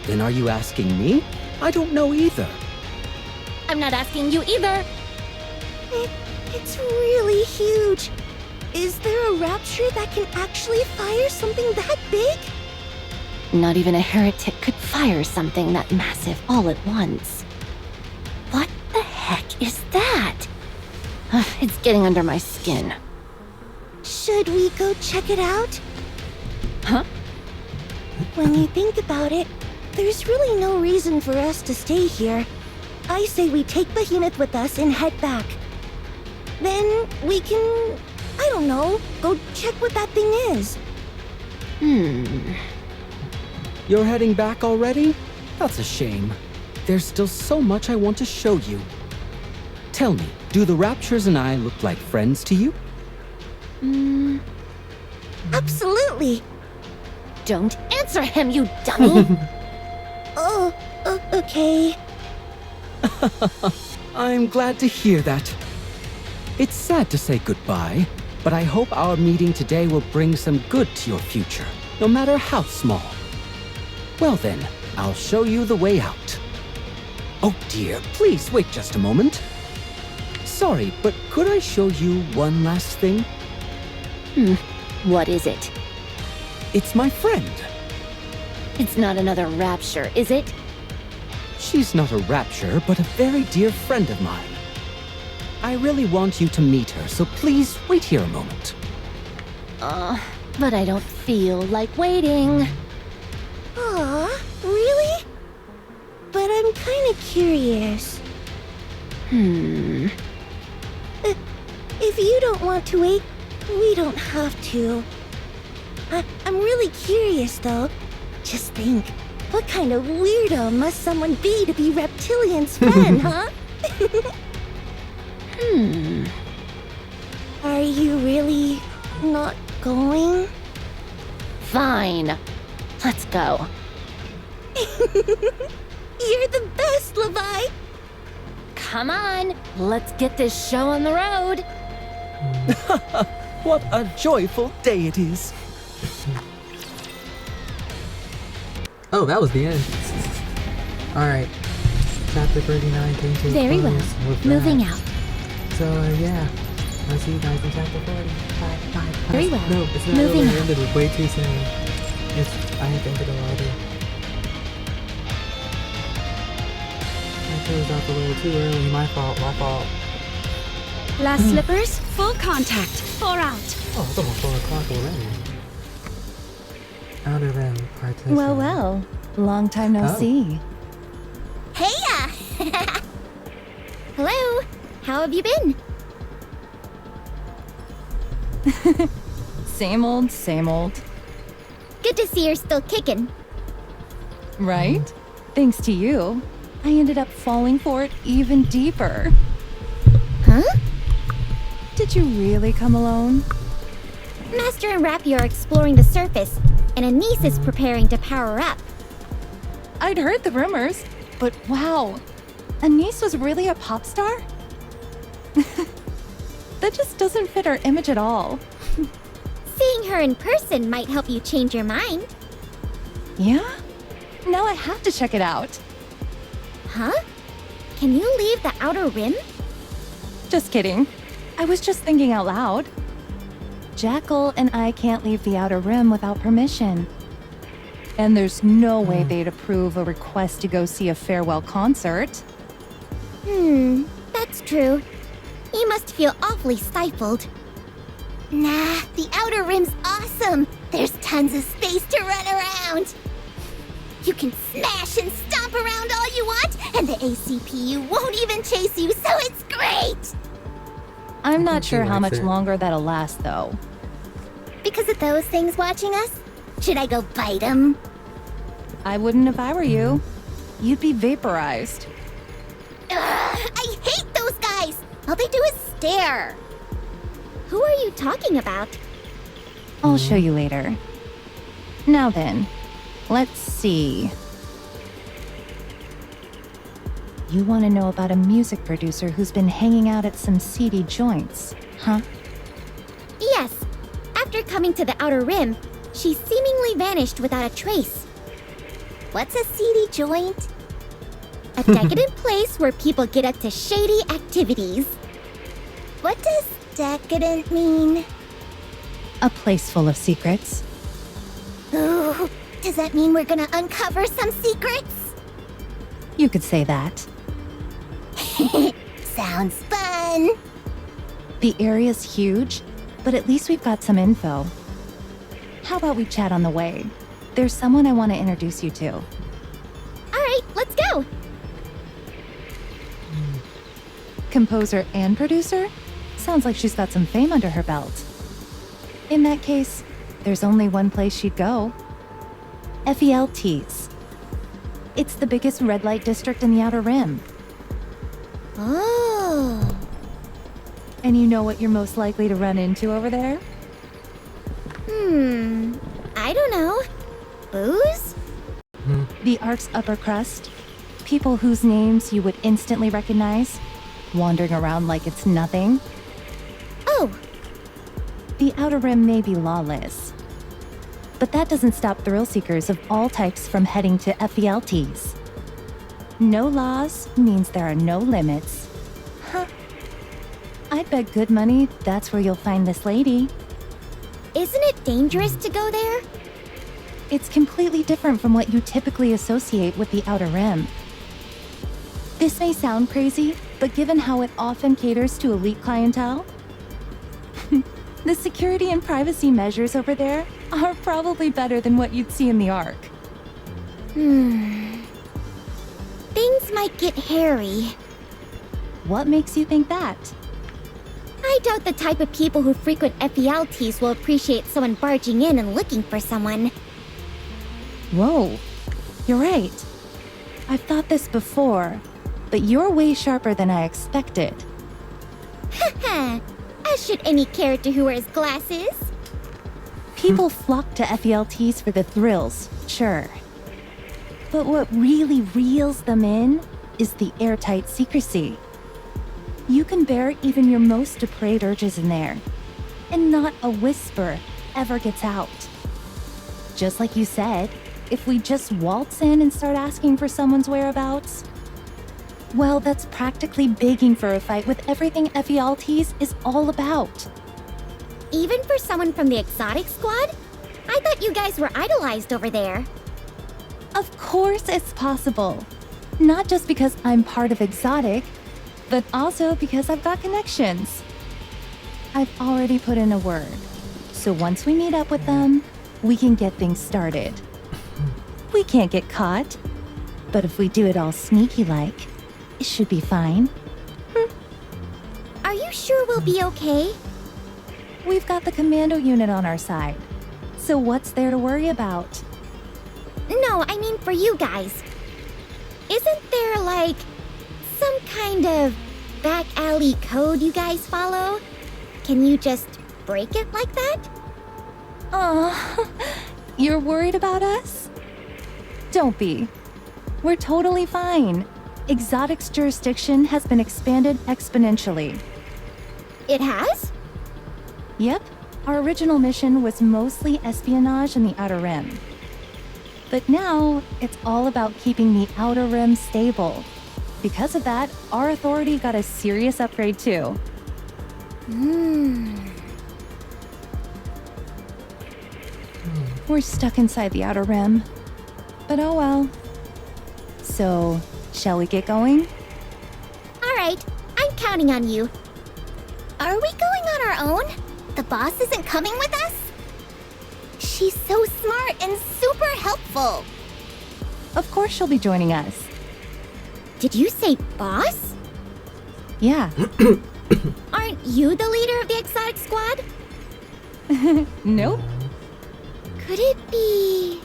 Then are you asking me? I don't know either. I'm not asking you either. It's really huge. Is there a rapture that can actually fire something that big? Not even a heretic could fire something that massive all at once. What the heck is that? It's getting under my skin. Should we go check it out? Huh? When you think about it, there's really no reason for us to stay here. I say we take Behemoth with us and head back. Then we can, I don't know, go check what that thing is. You're heading back already? That's a shame. There's still so much I want to show you. Tell me, do the Raptures and I look like friends to you? Absolutely. Don't answer him, you dummy! Oh, okay. I'm glad to hear that. It's sad to say goodbye, but I hope our meeting today will bring some good to your future, no matter how small. Well then, I'll show you the way out. Oh dear, please wait just a moment. Sorry, but could I show you one last thing? What is it? It's my friend. It's not another rapture, is it? She's not a rapture, but a very dear friend of mine. I really want you to meet her, so please wait here a moment. But I don't feel like waiting. Aw, really? But I'm kinda curious. If you don't want to wait, we don't have to. I'm really curious though. Just think, what kind of weirdo must someone be to be Reptilian's friend, huh? Are you really not going? Fine. Let's go. You're the best, Levi! Come on, let's get this show on the road. What a joyful day it is. Oh, that was the end. Alright. Chapter 39 came to a Very well. close with Moving that. out. So, yeah. I'll see you guys in chapter 40. Bye. Very well. No, it's not Moving over. out. I ended it way too soon. I have to end it already. I closed off a little too early. My fault. Last slippers, full contact. 4 out. Oh, it's almost 4 o'clock already. Outer Rim Partition. Well. Long time no Oh. see. Heya! Hello, how have you been? Same old, same old. Good to see you're still kicking. Right? Thanks to you, I ended up falling for it even deeper. Huh? Did you really come alone? Master and Rappy are exploring the surface, and Anise is preparing to power up. I'd heard the rumors, but wow, Anise was really a pop star? That just doesn't fit our image at all. Seeing her in person might help you change your mind. Yeah? Now I have to check it out. Huh? Can you leave the Outer Rim? Just kidding. I was just thinking out loud. Jackal and I can't leave the Outer Rim without permission. And there's no way they'd approve a request to go see a farewell concert. That's true. You must feel awfully stifled. Nah, the Outer Rim's awesome. There's tons of space to run around. You can smash and stomp around all you want, and the ACPU won't even chase you, so it's great! I'm not think she sure how likes much it. longer that'll last, though. Because of those things watching us? Should I go bite them? I wouldn't if I were you. You'd be vaporized. I hate those guys! All they do is stare. Who are you talking about? I'll show you later. Now then, let's see. You want to know about a music producer who's been hanging out at some seedy joints, huh? Yes. After coming to the Outer Rim, she seemingly vanished without a trace. What's a seedy joint? A decadent place where people get up to shady activities. What does decadent mean? A place full of secrets. Ooh, does that mean we're gonna uncover some secrets? You could say that. Sounds fun. The area's huge, but at least we've got some info. How about we chat on the way? There's someone I want to introduce you to. All right, let's go. Composer and producer? Sounds like she's got some fame under her belt. In that case, there's only one place she'd go. FELT's. It's the biggest red light district in the Outer Rim. Oh. And you know what you're most likely to run into over there? I don't know. Booze? The Ark's upper crust. People whose names you would instantly recognize, wandering around like it's nothing. Oh, The Outer Rim may be lawless, but that doesn't stop thrill seekers of all types from heading to FELTs. No laws means there are no limits. Huh. I'd bet good money that's where you'll find this lady. isn't it dangerous to go there? It's completely different from what you typically associate with the Outer Rim. This may sound crazy, but given how it often caters to elite clientele, the security and privacy measures over there are probably better than what you'd see in the Ark. They things might get hairy. What makes you think that? I doubt the type of people who frequent FELTs will appreciate someone barging in and looking for someone. Whoa, you're right. I've thought this before, but you're way sharper than I expected. Haha, as should any character who wears glasses. People flock to FELTs for the thrills, sure. But what really reels them in is the airtight secrecy. You can bear even your most depraved urges in there, and not a whisper ever gets out. Just like you said, if we just waltz in and start asking for someone's whereabouts, well, that's practically begging for a fight with everything FELTs is all about. Even for someone from the exotic squad? I thought you guys were idolized over there. Of course it's possible. Not just because I'm part of exotic, but also because I've got connections. I've already put in a word, so once we meet up with them, we can get things started. We can't get caught, but if we do it all sneaky-like, it should be fine. Are you sure we'll be okay? We've got the commando unit on our side, so what's there to worry about? No, I mean for you guys. Isn't there, like, some kind of back alley code you guys follow? Can you just break it like that? Aw, you're worried about us? Don't be. We're totally fine. Exotic's jurisdiction has been expanded exponentially. It has? Yep, our original mission was mostly espionage in the Outer Rim. But now, it's all about keeping the Outer Rim stable. Because of that, our authority got a serious upgrade too. We're stuck inside the Outer Rim. But oh well. So, shall we get going? Alright, I'm counting on you. Are we going on our own? The boss isn't coming with us? She's so smart and super helpful. Of course she'll be joining us. Did you say boss? Yeah. Aren't you the leader of the exotic squad? Nope. Could it be...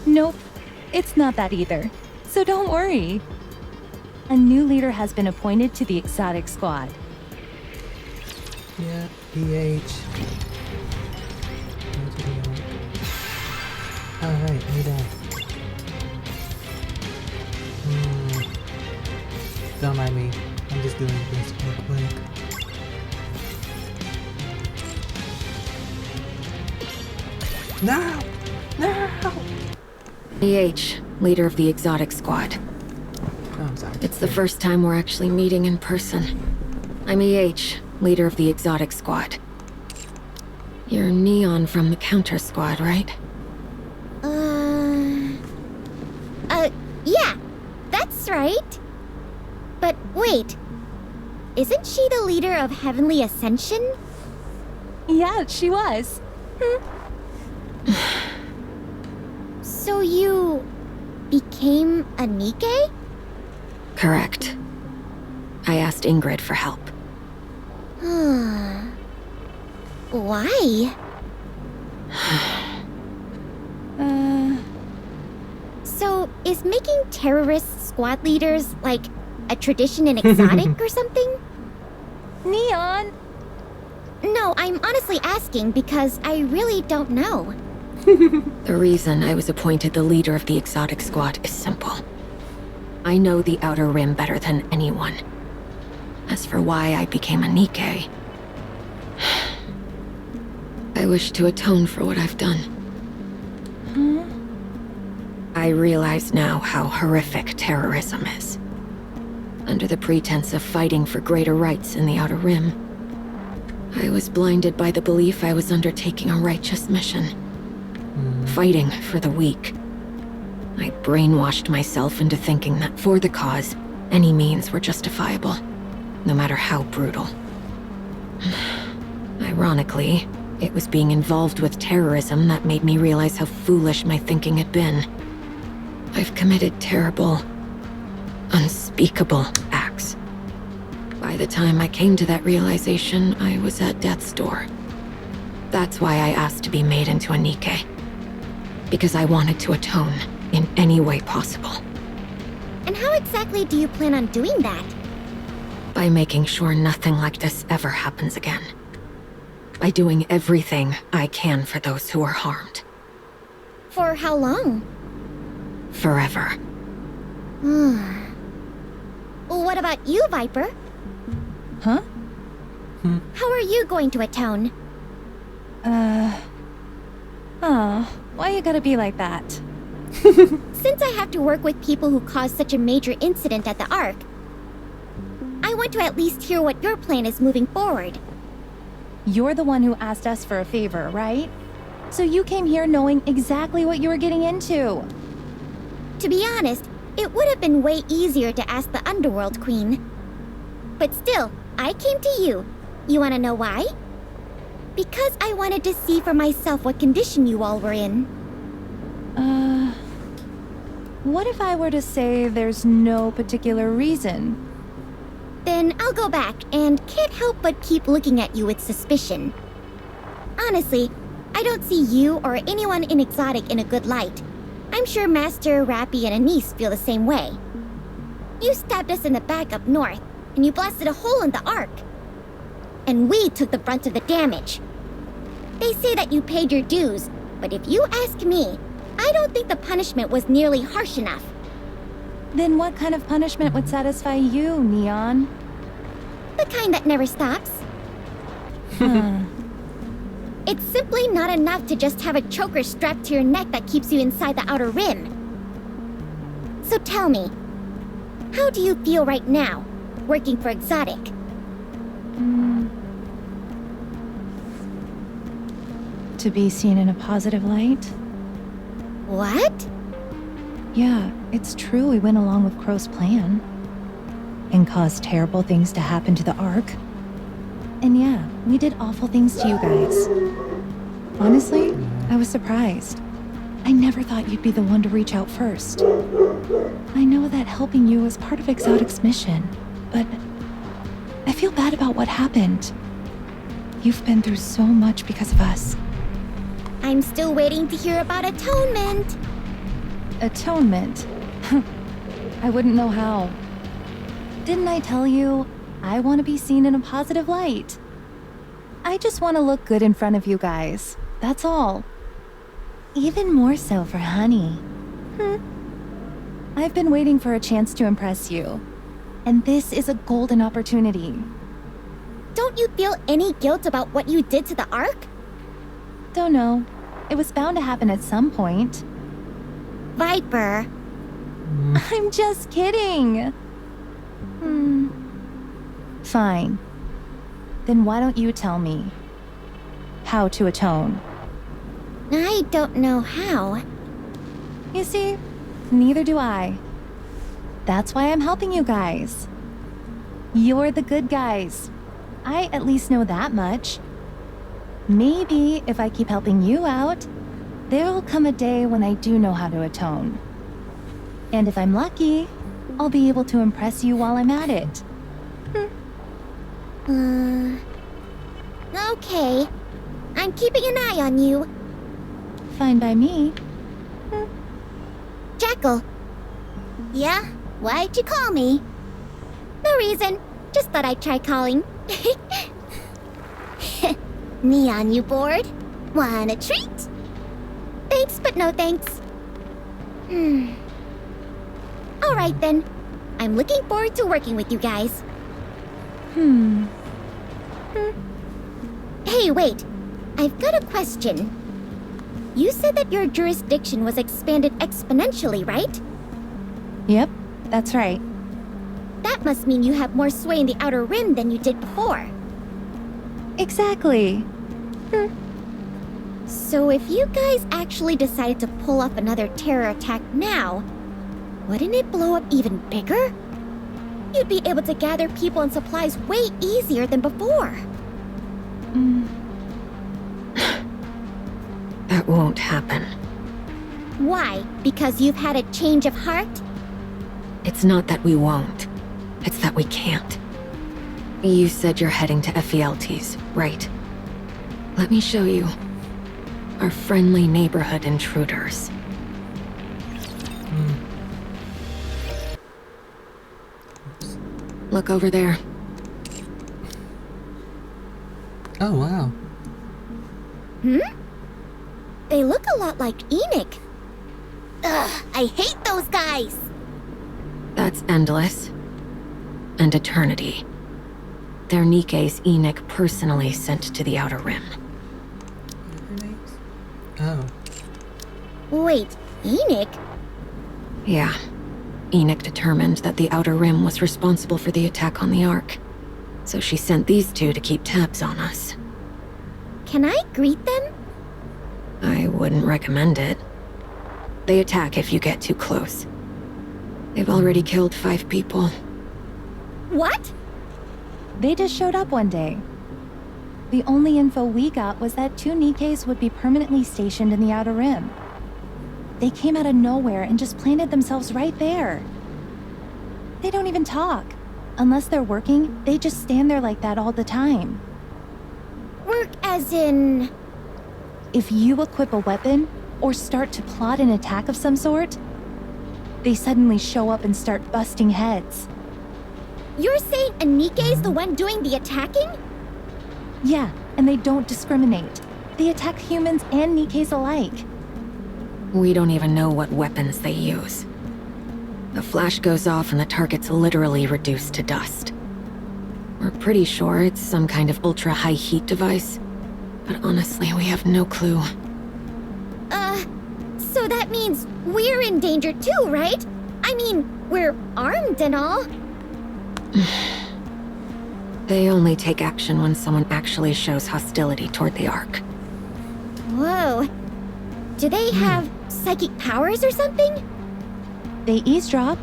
Nope. It's not that either. So don't worry. A new leader has been appointed to the exotic squad. Yeah, PH. Alright, hey there. Don't mind me. I'm just doing this real quick. No! No! EH, leader of the exotic squad. Oh, I'm sorry. It's the first time we're actually meeting in person. I'm EH, leader of the exotic squad. You're Neon from the counter squad, right? Yeah, that's right. But wait, isn't she the leader of Heavenly Ascension? Yeah, she was. So you became a NIKKE? Correct. I asked Ingrid for help. Why? So, is making terrorist squad leaders like a tradition in exotic or something? Neon! No, I'm honestly asking because I really don't know. The reason I was appointed the leader of the exotic squad is simple. I know the Outer Rim better than anyone. As for why I became a NIKKE, I wish to atone for what I've done. I realize now how horrific terrorism is. Under the pretense of fighting for greater rights in the Outer Rim, I was blinded by the belief I was undertaking a righteous mission. Fighting for the weak. I brainwashed myself into thinking that for the cause, any means were justifiable, no matter how brutal. Ironically, it was being involved with terrorism that made me realize how foolish my thinking had been. I've committed terrible, unspeakable acts. By the time I came to that realization, I was at death's door. That's why I asked to be made into a NIKKE. Because I wanted to atone in any way possible. And how exactly do you plan on doing that? By making sure nothing like this ever happens again. By doing everything I can for those who are harmed. For how long? Forever. What about you, Viper? Huh? How are you going to atone? Oh, why you gotta be like that? Since I have to work with people who caused such a major incident at the Ark, I want to at least hear what your plan is moving forward. You're the one who asked us for a favor, right? So you came here knowing exactly what you were getting into. To be honest, it would have been way easier to ask the Underworld Queen. But still, I came to you. You wanna know why? Because I wanted to see for myself what condition you all were in. What if I were to say there's no particular reason? Then I'll go back and can't help but keep looking at you with suspicion. Honestly, I don't see you or anyone in Exotic in a good light. I'm sure Master, Rappy, and Anise feel the same way. You stabbed us in the back up north, and you blasted a hole in the Ark. And we took the brunt of the damage. They say that you paid your dues, but if you ask me, I don't think the punishment was nearly harsh enough. Then what kind of punishment would satisfy you, Neon? The kind that never stops. It's simply not enough to just have a choker strapped to your neck that keeps you inside the outer rim. So tell me, how do you feel right now, working for Exotic? To be seen in a positive light? What? Yeah, it's true we went along with Crow's plan. And caused terrible things to happen to the Ark. And yeah, we did awful things to you guys. Honestly, I was surprised. I never thought you'd be the one to reach out first. I know that helping you was part of Exotic's mission, but I feel bad about what happened. You've been through so much because of us. I'm still waiting to hear about atonement. Atonement? I wouldn't know how. Didn't I tell you, I want to be seen in a positive light? I just want to look good in front of you guys. That's all. Even more so for Honey. I've been waiting for a chance to impress you. And this is a golden opportunity. Don't you feel any guilt about what you did to the Ark? Don't know. It was bound to happen at some point. Viper. I'm just kidding. Fine. Then why don't you tell me how to atone? I don't know how. You see, neither do I. That's why I'm helping you guys. You're the good guys. I at least know that much. Maybe if I keep helping you out, there'll come a day when I do know how to atone. And if I'm lucky, I'll be able to impress you while I'm at it. Okay. I'm keeping an eye on you. Fine by me. Jackal. Yeah? Why'd you call me? No reason. Just thought I'd try calling. Neon, you bored? Want a treat? Thanks, but no thanks. Alright then. I'm looking forward to working with you guys. Hey, wait. I've got a question. You said that your jurisdiction was expanded exponentially, right? Yep, that's right. That must mean you have more sway in the Outer Rim than you did before. Exactly. So if you guys actually decided to pull off another terror attack now, wouldn't it blow up even bigger? You'd be able to gather people and supplies way easier than before. That won't happen. Why? Because you've had a change of heart? It's not that we won't. It's that we can't. You said you're heading to Ephialtes, right? Let me show you. Our friendly neighborhood intruders. Look over there. Oh, wow. They look a lot like Enoch. Ugh, I hate those guys! That's Endless. And Eternity. They're NIKKE's Enoch personally sent to the Outer Rim. Oh. Wait, Enoch? Yeah. Enoch determined that the Outer Rim was responsible for the attack on the Ark. So she sent these two to keep tabs on us. Can I greet them? I wouldn't recommend it. They attack if you get too close. They've already killed 5 people. What? They just showed up one day. The only info we got was that 2 NIKKEs would be permanently stationed in the Outer Rim. They came out of nowhere and just planted themselves right there. They don't even talk. Unless they're working, they just stand there like that all the time. Work as in... If you equip a weapon, or start to plot an attack of some sort, they suddenly show up and start busting heads. You're saying a Nikke's the one doing the attacking? Yeah, and they don't discriminate. They attack humans and NIKKEs alike. We don't even know what weapons they use. The flash goes off and the target's literally reduced to dust. We're pretty sure it's some kind of ultra-high heat device, but honestly, we have no clue. So that means we're in danger too, right? I mean, we're armed and all. They only take action when someone actually shows hostility toward the Ark. Whoa. Do they have psychic powers or something? They eavesdrop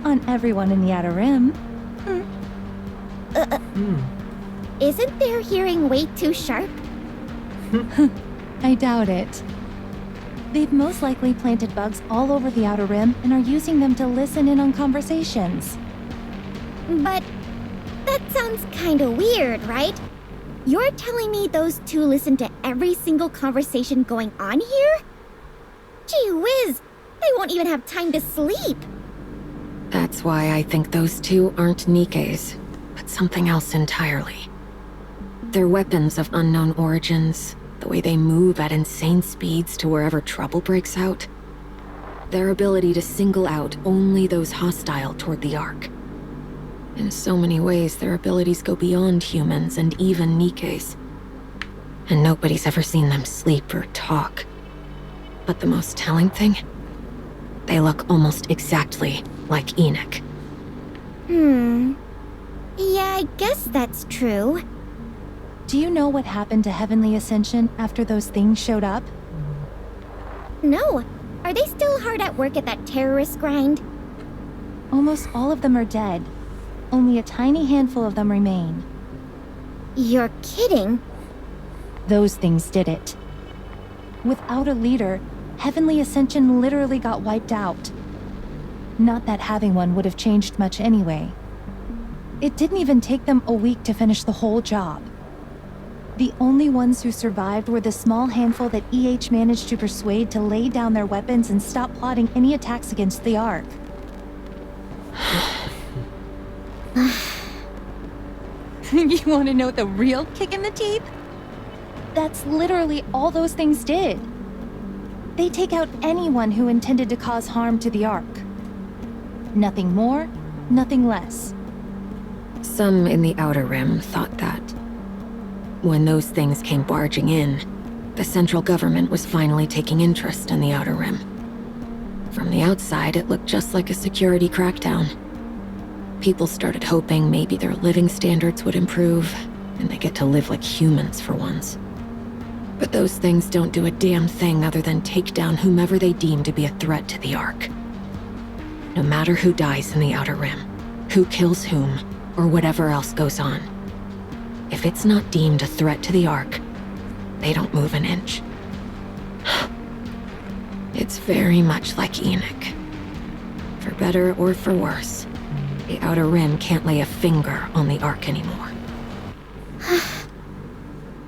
on everyone in the Outer Rim. Isn't their hearing way too sharp? I doubt it. They've most likely planted bugs all over the Outer Rim and are using them to listen in on conversations. But that sounds kinda weird, right? You're telling me those 2 listen to every single conversation going on here? Gee whiz, they won't even have time to sleep. That's why I think those 2 aren't NIKKEs, but something else entirely. They're weapons of unknown origins, the way they move at insane speeds to wherever trouble breaks out. Their ability to single out only those hostile toward the Ark. In so many ways, their abilities go beyond humans and even NIKKEs. And nobody's ever seen them sleep or talk. But the most telling thing? They look almost exactly like Enoch. Yeah, I guess that's true. Do you know what happened to Heavenly Ascension after those things showed up? No. Are they still hard at work at that terrorist grind? Almost all of them are dead. Only a tiny handful of them remain. You're kidding. Those things did it. Without a leader, Heavenly Ascension literally got wiped out. Not that having one would have changed much anyway. It didn't even take them a week to finish the whole job. The only ones who survived were the small handful that EH managed to persuade to lay down their weapons and stop plotting any attacks against the Ark. You want to know the real kick in the teeth? That's literally all those things did. They take out anyone who intended to cause harm to the Ark. Nothing more, nothing less. Some in the Outer Rim thought that. When those things came barging in, the central government was finally taking interest in the Outer Rim. From the outside, it looked just like a security crackdown. People started hoping maybe their living standards would improve, and they get to live like humans for once. But those things don't do a damn thing other than take down whomever they deem to be a threat to the Ark. No matter who dies in the Outer Rim, who kills whom, or whatever else goes on. If it's not deemed a threat to the Ark, they don't move an inch. It's very much like Enoch. For better or for worse, the Outer Rim can't lay a finger on the Ark anymore.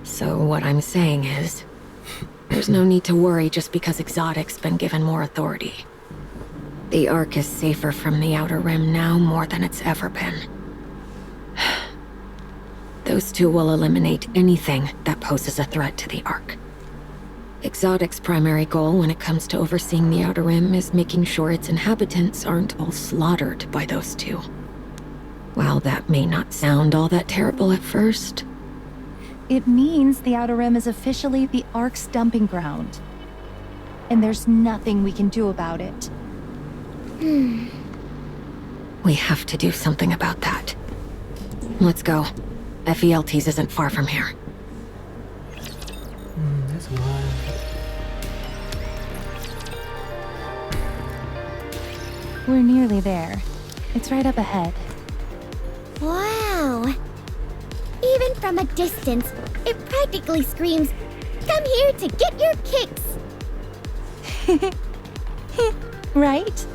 So what I'm saying is, there's no need to worry just because Exotic's been given more authority. The Ark is safer from the Outer Rim now more than it's ever been. Those two will eliminate anything that poses a threat to the Ark. Exotic's primary goal when it comes to overseeing the Outer Rim is making sure its inhabitants aren't all slaughtered by those two. While that may not sound all that terrible at first, It means the Outer Rim is officially the Ark's dumping ground. And there's nothing we can do about it. we have to do something about that. Let's go. FELT's isn't far from here. That's wild. We're nearly there. It's right up ahead. Wow. Even from a distance, it practically screams, "Come here to get your kicks!" Right?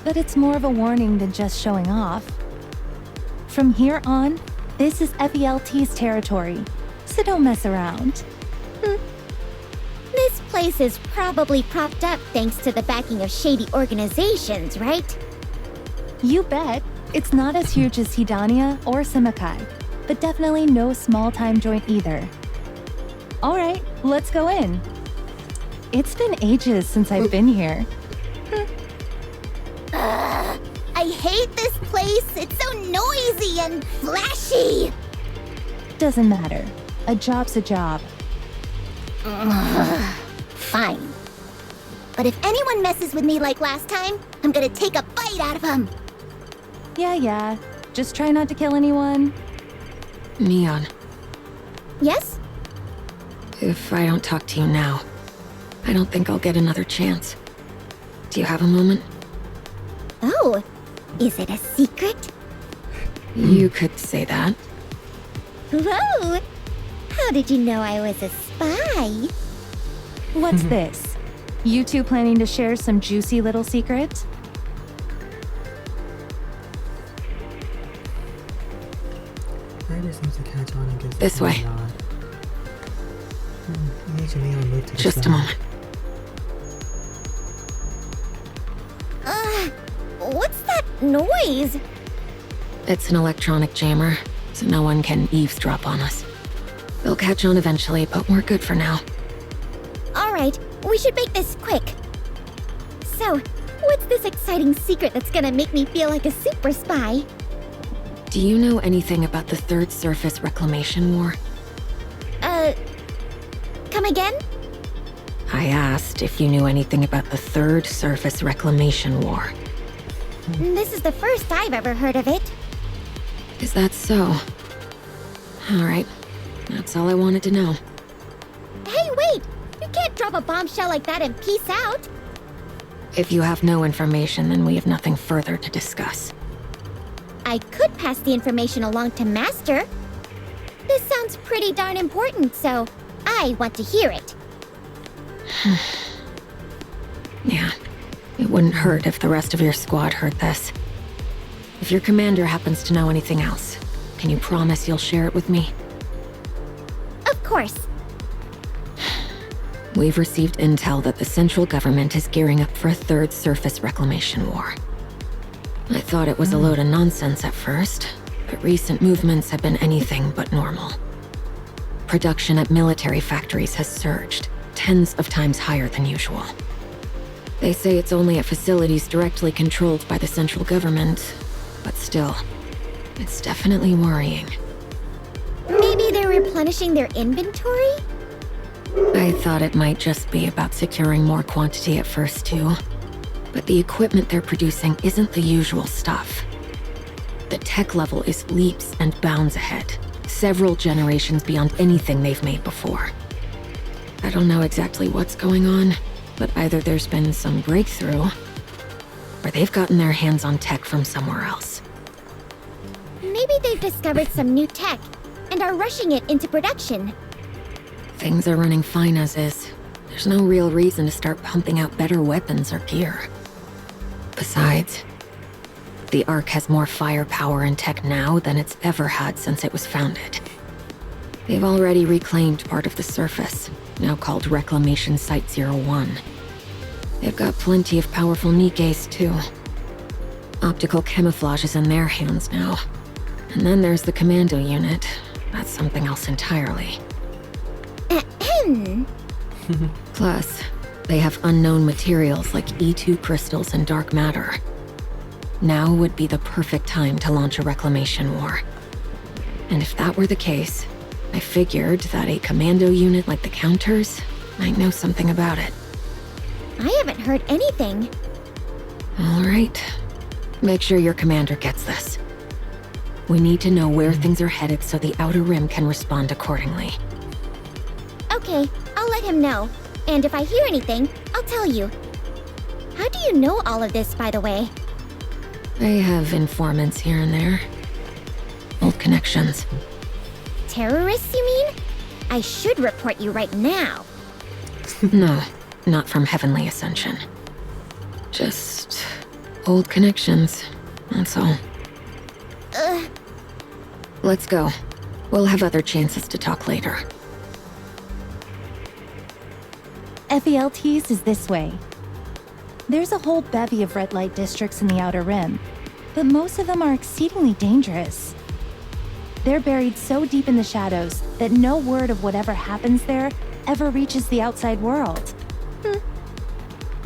But it's more of a warning than just showing off. From here on, this is FELT's territory, so don't mess around. This place is probably propped up thanks to the backing of shady organizations, right? You bet. It's not as huge as Hidania or Simikai, but definitely no small-time joint either. All right, let's go in. It's been ages since I've been here. I hate this place. It's so noisy and flashy. Doesn't matter. A job's a job. Fine. But if anyone messes with me like last time, I'm gonna take a bite out of them. Yeah. Just try not to kill anyone. Neon, Yes? if I don't talk to you now, I don't think I'll get another chance. Do you have a moment? Oh, is it a secret? You could say that. Whoa! How did you know I was a spy? What's this? You two planning to share some juicy little secret? I just need to catch on and get This way. on. Neon moved to the Just a side. moment. What's that noise? It's an electronic jammer, so no one can eavesdrop on us. They'll catch on eventually, but we're good for now. All right, we should make this quick. So, what's this exciting secret that's gonna make me feel like a super spy? Do you know anything about the Third Surface Reclamation War? Come again? I asked if you knew anything about the Third Surface Reclamation War. This is the first I've ever heard of it. Is that so? Alright, that's all I wanted to know. Hey, wait! You can't drop a bombshell like that and peace out. If you have no information, then we have nothing further to discuss. I could pass the information along to Master. This sounds pretty darn important, so I want to hear it. Yeah, it wouldn't hurt if the rest of your squad heard this. If your commander happens to know anything else, can you promise you'll share it with me? Of course. We've received intel that the central government is gearing up for a Third Surface Reclamation War. I thought it was a load of nonsense at first, but recent movements have been anything but normal. Production at military factories has surged, tens of times higher than usual. They say it's only at facilities directly controlled by the central government, but still, it's definitely worrying. Maybe they're replenishing their inventory? I thought it might just be about securing more quantity at first too, but the equipment they're producing isn't the usual stuff. The tech level is leaps and bounds ahead, several generations beyond anything they've made before. I don't know exactly what's going on, but either there's been some breakthrough, or they've gotten their hands on tech from somewhere else. Maybe they've discovered some new tech and are rushing it into production. Things are running fine as is. There's no real reason to start pumping out better weapons or gear. Besides, the Ark has more firepower and tech now than it's ever had since it was founded. They've already reclaimed part of the surface, now called Reclamation Site 01. They've got plenty of powerful NIKKEs, too. Optical camouflage is in their hands now. And then there's the commando unit. That's something else entirely. Plus, they have unknown materials like E2 crystals and dark matter. Now would be the perfect time to launch a reclamation war. And if that were the case, I figured that a commando unit like the Counters might know something about it. I haven't heard anything. All right. Make sure your commander gets this. We need to know where things are headed so the Outer Rim can respond accordingly. Okay, I'll let him know. And if I hear anything, I'll tell you. How do you know all of this, by the way? I have informants here and there. Old connections. Terrorists, you mean? I should report you right now. No, not from Heavenly Ascension. Just old connections, that's all. Let's go. We'll have other chances to talk later. FELTs is this way. There's a whole bevy of red light districts in the Outer Rim, but most of them are exceedingly dangerous. They're buried so deep in the shadows that no word of whatever happens there ever reaches the outside world.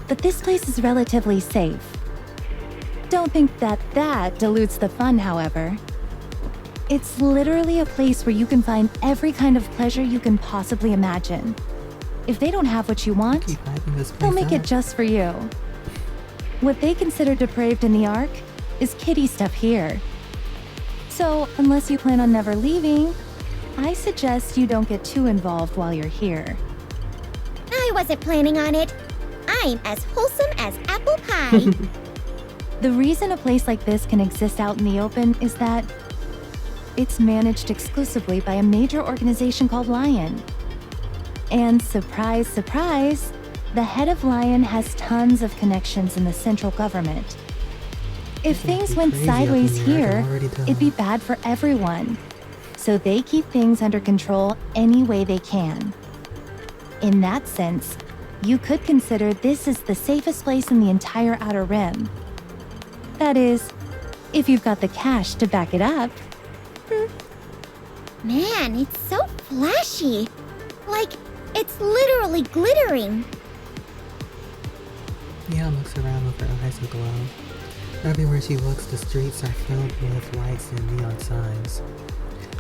But this place is relatively safe. Don't think that dilutes the fun, however. It's literally a place where you can find every kind of pleasure you can possibly imagine. If they don't have what you want, they'll make it just for you. What they consider depraved in the Ark is kiddie stuff here. So, unless you plan on never leaving, I suggest you don't get too involved while you're here. I wasn't planning on it. I'm as wholesome as apple pie. The reason a place like this can exist out in the open is that it's managed exclusively by a major organization called Lion. And surprise, surprise, the head of Lion has tons of connections in the central government. If things went sideways here, it'd be bad for everyone. So they keep things under control any way they can. In that sense, you could consider this is the safest place in the entire Outer Rim. That is, if you've got the cash to back it up. Man, it's so flashy. Like, it's literally glittering. Mia looks around with her eyes aglow. Everywhere she looks, the streets are filled with lights and neon signs.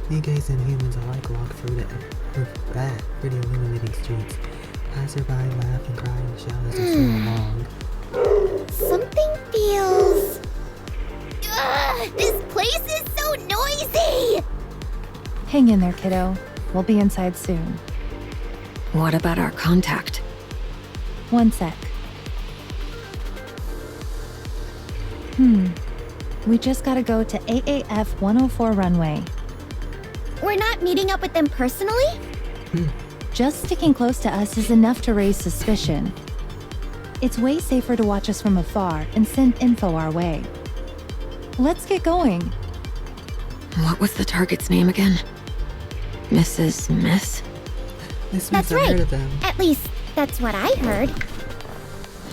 NIKKEs and humans alike walk through the pretty illuminating streets. Passerby laugh and cry and shout as they stroll along. Something feels... Ugh, this place is so noisy! Hang in there, kiddo. We'll be inside soon. What about our contact? One sec. We just gotta go to AAF 104 runway. We're not meeting up with them personally? Just sticking close to us is enough to raise suspicion. It's way safer to watch us from afar and send info our way. Let's get going. What was the target's name again? Mrs. Miss? That's right. Heard of them. At least, that's what I heard.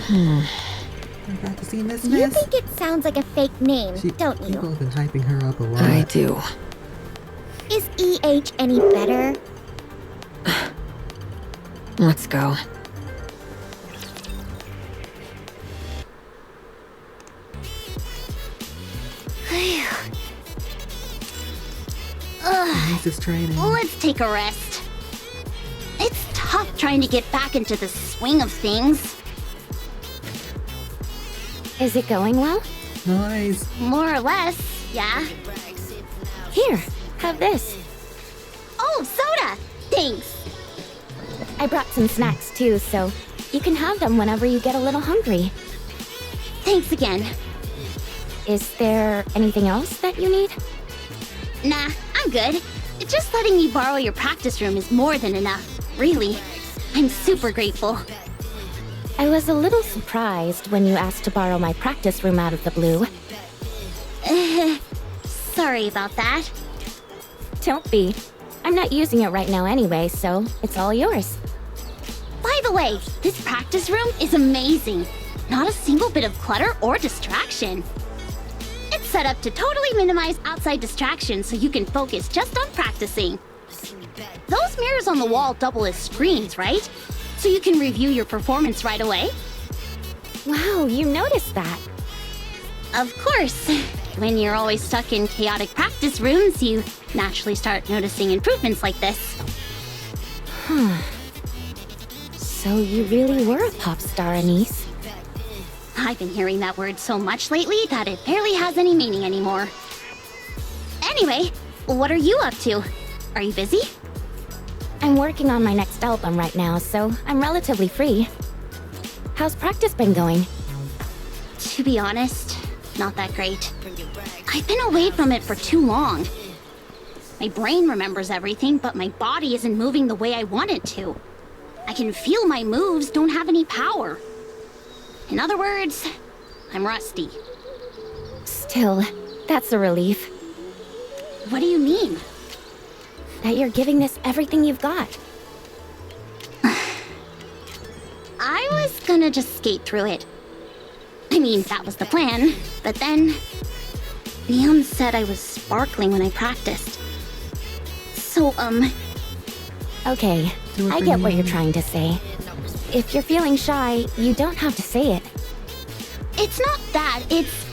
I got to see Miss You Miss. think it sounds like a fake name, don't People you? have been hyping her up a lot. I do. Is EH any better? Let's go. He's just training. Let's take a rest. It's tough trying to get back into the swing of things. Is it going well? Nice. More or less, yeah. Here, have this. Oh, soda! Thanks. I brought some snacks too, so you can have them whenever you get a little hungry. Thanks again. Is there anything else that you need? Nah, I'm good. Just letting me borrow your practice room is more than enough, really. I'm super grateful. I was a little surprised when you asked to borrow my practice room out of the blue. Sorry about that. Don't be. I'm not using it right now anyway, so it's all yours. By the way, this practice room is amazing. Not a single bit of clutter or distraction. It's set up to totally minimize outside distractions so you can focus just on practicing. Those mirrors on the wall double as screens, right? So you can review your performance right away. Wow, you noticed that. Of course. When you're always stuck in chaotic practice rooms, you naturally start noticing improvements like this. So you really were a pop star, Anise. I've been hearing that word so much lately that it barely has any meaning anymore. Anyway, what are you up to? Are you busy? I'm working on my next album right now, so I'm relatively free. How's practice been going? To be honest, not that great. I've been away from it for too long. My brain remembers everything, but my body isn't moving the way I want it to. I can feel my moves don't have any power. In other words, I'm rusty. Still, that's a relief. What do you mean? That you're giving this everything you've got. I was gonna just skate through it. I mean, that was the plan, but then Neon said I was sparkling when I practiced. So, Okay, I get what you're trying to say. If you're feeling shy, you don't have to say it. it's not that, it's...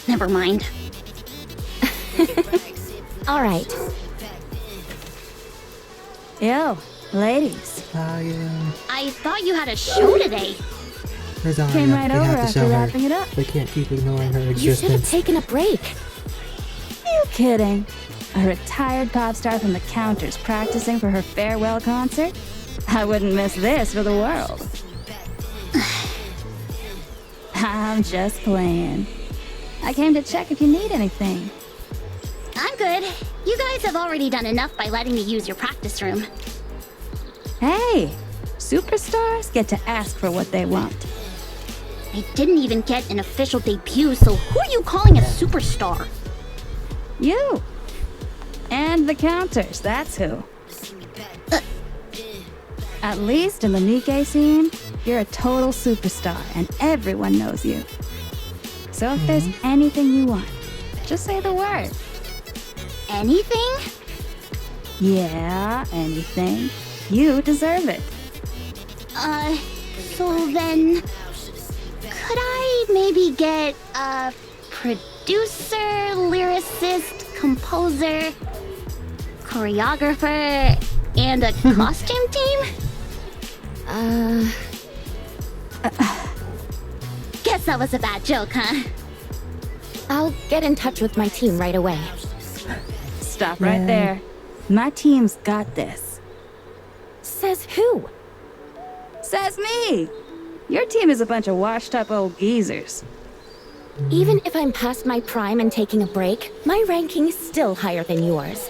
Never mind. All right. Yo, ladies. I thought you had a show today. Rosaria, Came right they over have to after show her. wrapping it up. They can't keep ignoring her You should have existence. taken a break. You kidding? A retired pop star from the Counters practicing for her farewell concert? I wouldn't miss this for the world. I'm just playing. I came to check if you need anything. I'm good. You guys have already done enough by letting me use your practice room. Hey, superstars get to ask for what they want. I didn't even get an official debut, so who are you calling a superstar? You. And the Counters, that's who. At least in the NIKKE scene, you're a total superstar and everyone knows you. So if there's anything you want, just say the word. Anything? Yeah, anything. You deserve it. So then... Could I maybe get a producer, lyricist, composer, choreographer, and a costume team? Guess that was a bad joke, huh? I'll get in touch with my team right away. Stop right there. My team's got this. Says who? Says me. Your team is a bunch of washed up old geezers. Even if I'm past my prime and taking a break, my ranking's still higher than yours.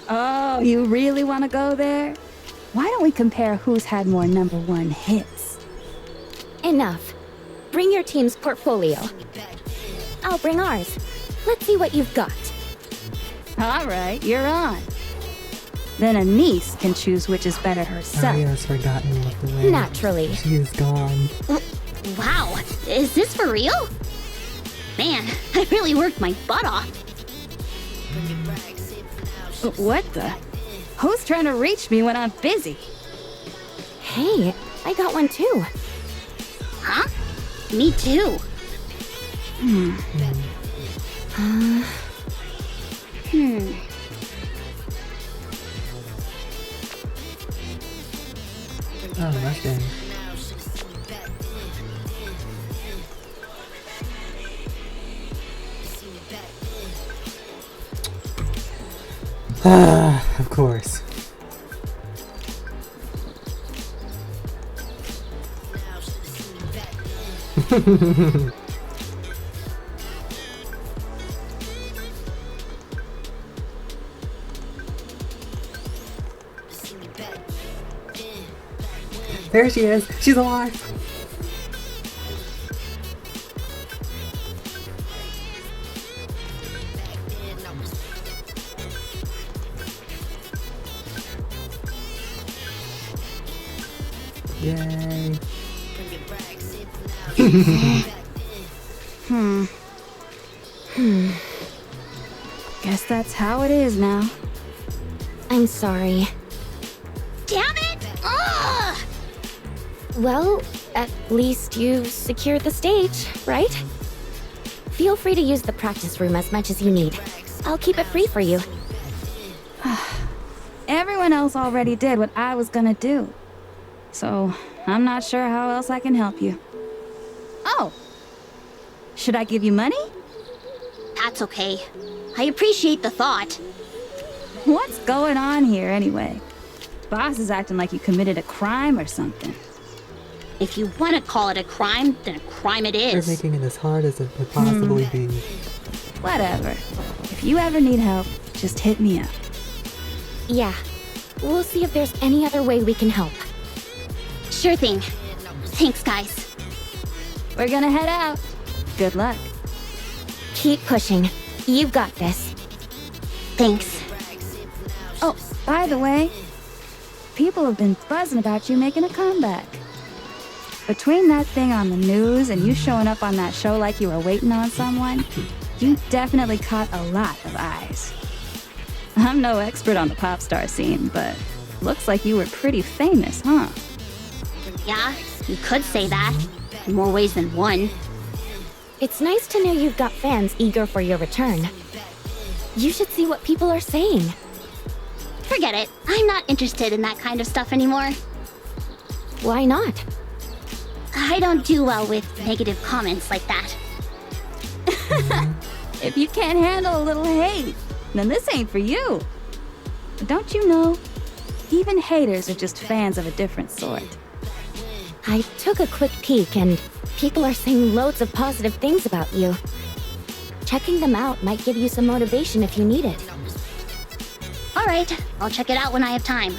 Oh, you really want to go there? Why don't we compare who's had more #1 hits? Enough. Bring your team's portfolio. I'll bring ours. Let's see what you've got. All right, you're on. Then a niece can choose which is better herself. Aria's forgotten what the way. Naturally. She is gone. Wow, is this for real? Man, I really worked my butt off. What the? Who's trying to reach me when I'm busy? Hey, I got one too. Huh? Me too. Oh, Mustang. Of course. There she is! She's alive! Yay! Guess that's how it is now. I'm sorry. Damn it! Ugh! Well, at least you secured the stage, right? Feel free to use the practice room as much as you need. I'll keep it free for you. Everyone else already did what I was gonna do. So, I'm not sure how else I can help you. Oh! Should I give you money? That's okay. I appreciate the thought. What's going on here anyway? Boss is acting like you committed a crime or something. If you want to call it a crime, then a crime it They're is. making it as hard as it could possibly be. Whatever. If you ever need help, just hit me up. Yeah. We'll see if there's any other way we can help. Sure thing. Thanks, guys. We're gonna head out. Good luck. Keep pushing. You've got this. Thanks. Oh, by the way, people have been buzzing about you making a comeback. Between that thing on the news and you showing up on that show like you were waiting on someone, you definitely caught a lot of eyes. I'm no expert on the pop star scene, but looks like you were pretty famous, huh? Yeah, you could say that. In more ways than one. It's nice to know you've got fans eager for your return. You should see what people are saying. Forget it. I'm not interested in that kind of stuff anymore. Why not? I don't do well with negative comments like that. If you can't handle a little hate, then this ain't for you. But don't you know, even haters are just fans of a different sort. I took a quick peek and people are saying loads of positive things about you. Checking them out might give you some motivation if you need it. Alright, I'll check it out when I have time.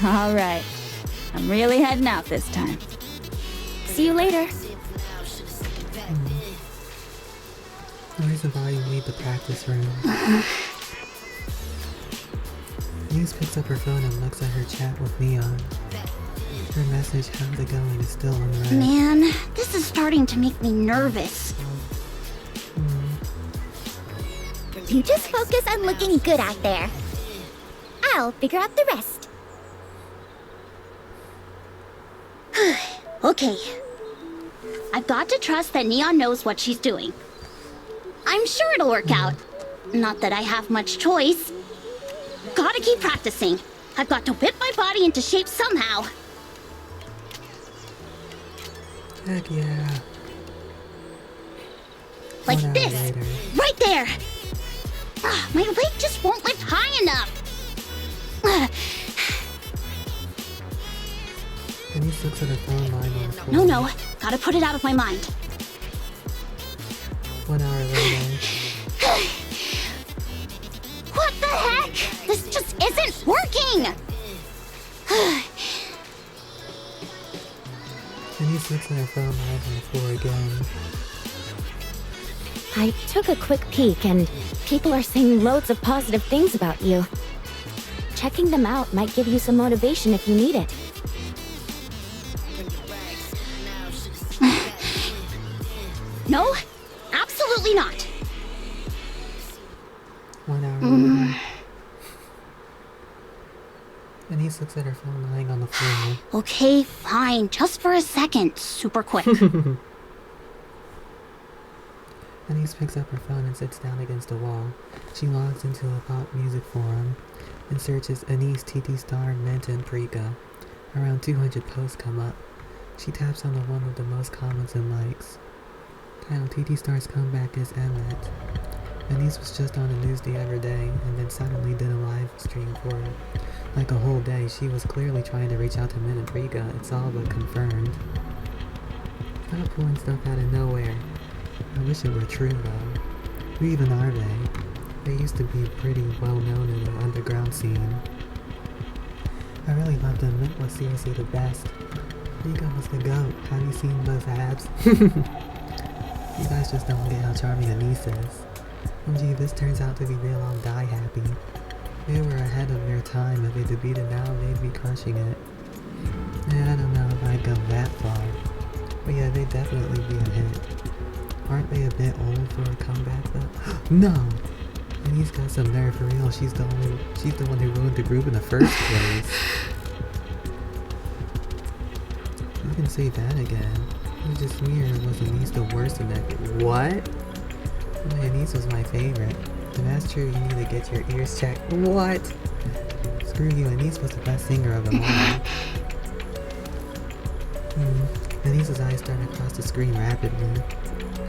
All right. I'm really heading out this time. See you later. Where's the volume leave the practice room? Muse picks up her phone and looks at her chat with Neon. Her message, how's it going, is still unread. Man, this is starting to make me nervous. You just focus on looking good out there. I'll figure out the rest. Okay. I've got to trust that Neon knows what she's doing. I'm sure it'll work out. Not that I have much choice. Gotta keep practicing. I've got to whip my body into shape somehow. Heck yeah. Like 1 hour this. later. Right there. My leg just won't lift high enough. Denise looks at her phone line on the floor. No. Gotta put it out of my mind. 1 hour later. What the heck? This just isn't working. Denise looks at her phone line on the floor again. I took a quick peek and people are saying loads of positive things about you. Checking them out might give you some motivation if you need it. No, absolutely not. 1 hour later. Denise looks at her phone lying on the floor. Okay, fine. Just for a second. Super quick. Denise picks up her phone and sits down against a wall. She logs into a pop music forum and searches Anise, TT Star, Menta, and Prika. Around 200 posts come up. She taps on the one with the most comments and likes. Title TT Star's comeback is Emmet. Anise was just on the news the other day and then suddenly did a live stream for it. Like a whole day, she was clearly trying to reach out to Min and Prika. It's all but confirmed. Stop pulling stuff out of nowhere. I wish it were true though. Who even are they? They used to be pretty well known in the underground scene. I really love them. Mint was seriously the best. Rika was the GOAT. Have you seen those abs? You guys just don't get how charming Anise is. OMG, this turns out to be real, I'll die happy. They were ahead of their time. If they defeated now, they'd be crushing it. Yeah, I don't know if I'd go that far. But yeah, they'd definitely be a hit. Aren't they a bit old for a comeback though? No! Anise got some nerve for real. She's the one who ruined the group in the first place. You can say that again. It was just me, or was Anise the worst in that group? What? Oh, Anise was my favorite. If that's true, you need to get your ears checked. What? Screw you, Anise was the best singer of them all. Anise's eyes started to cross the screen rapidly.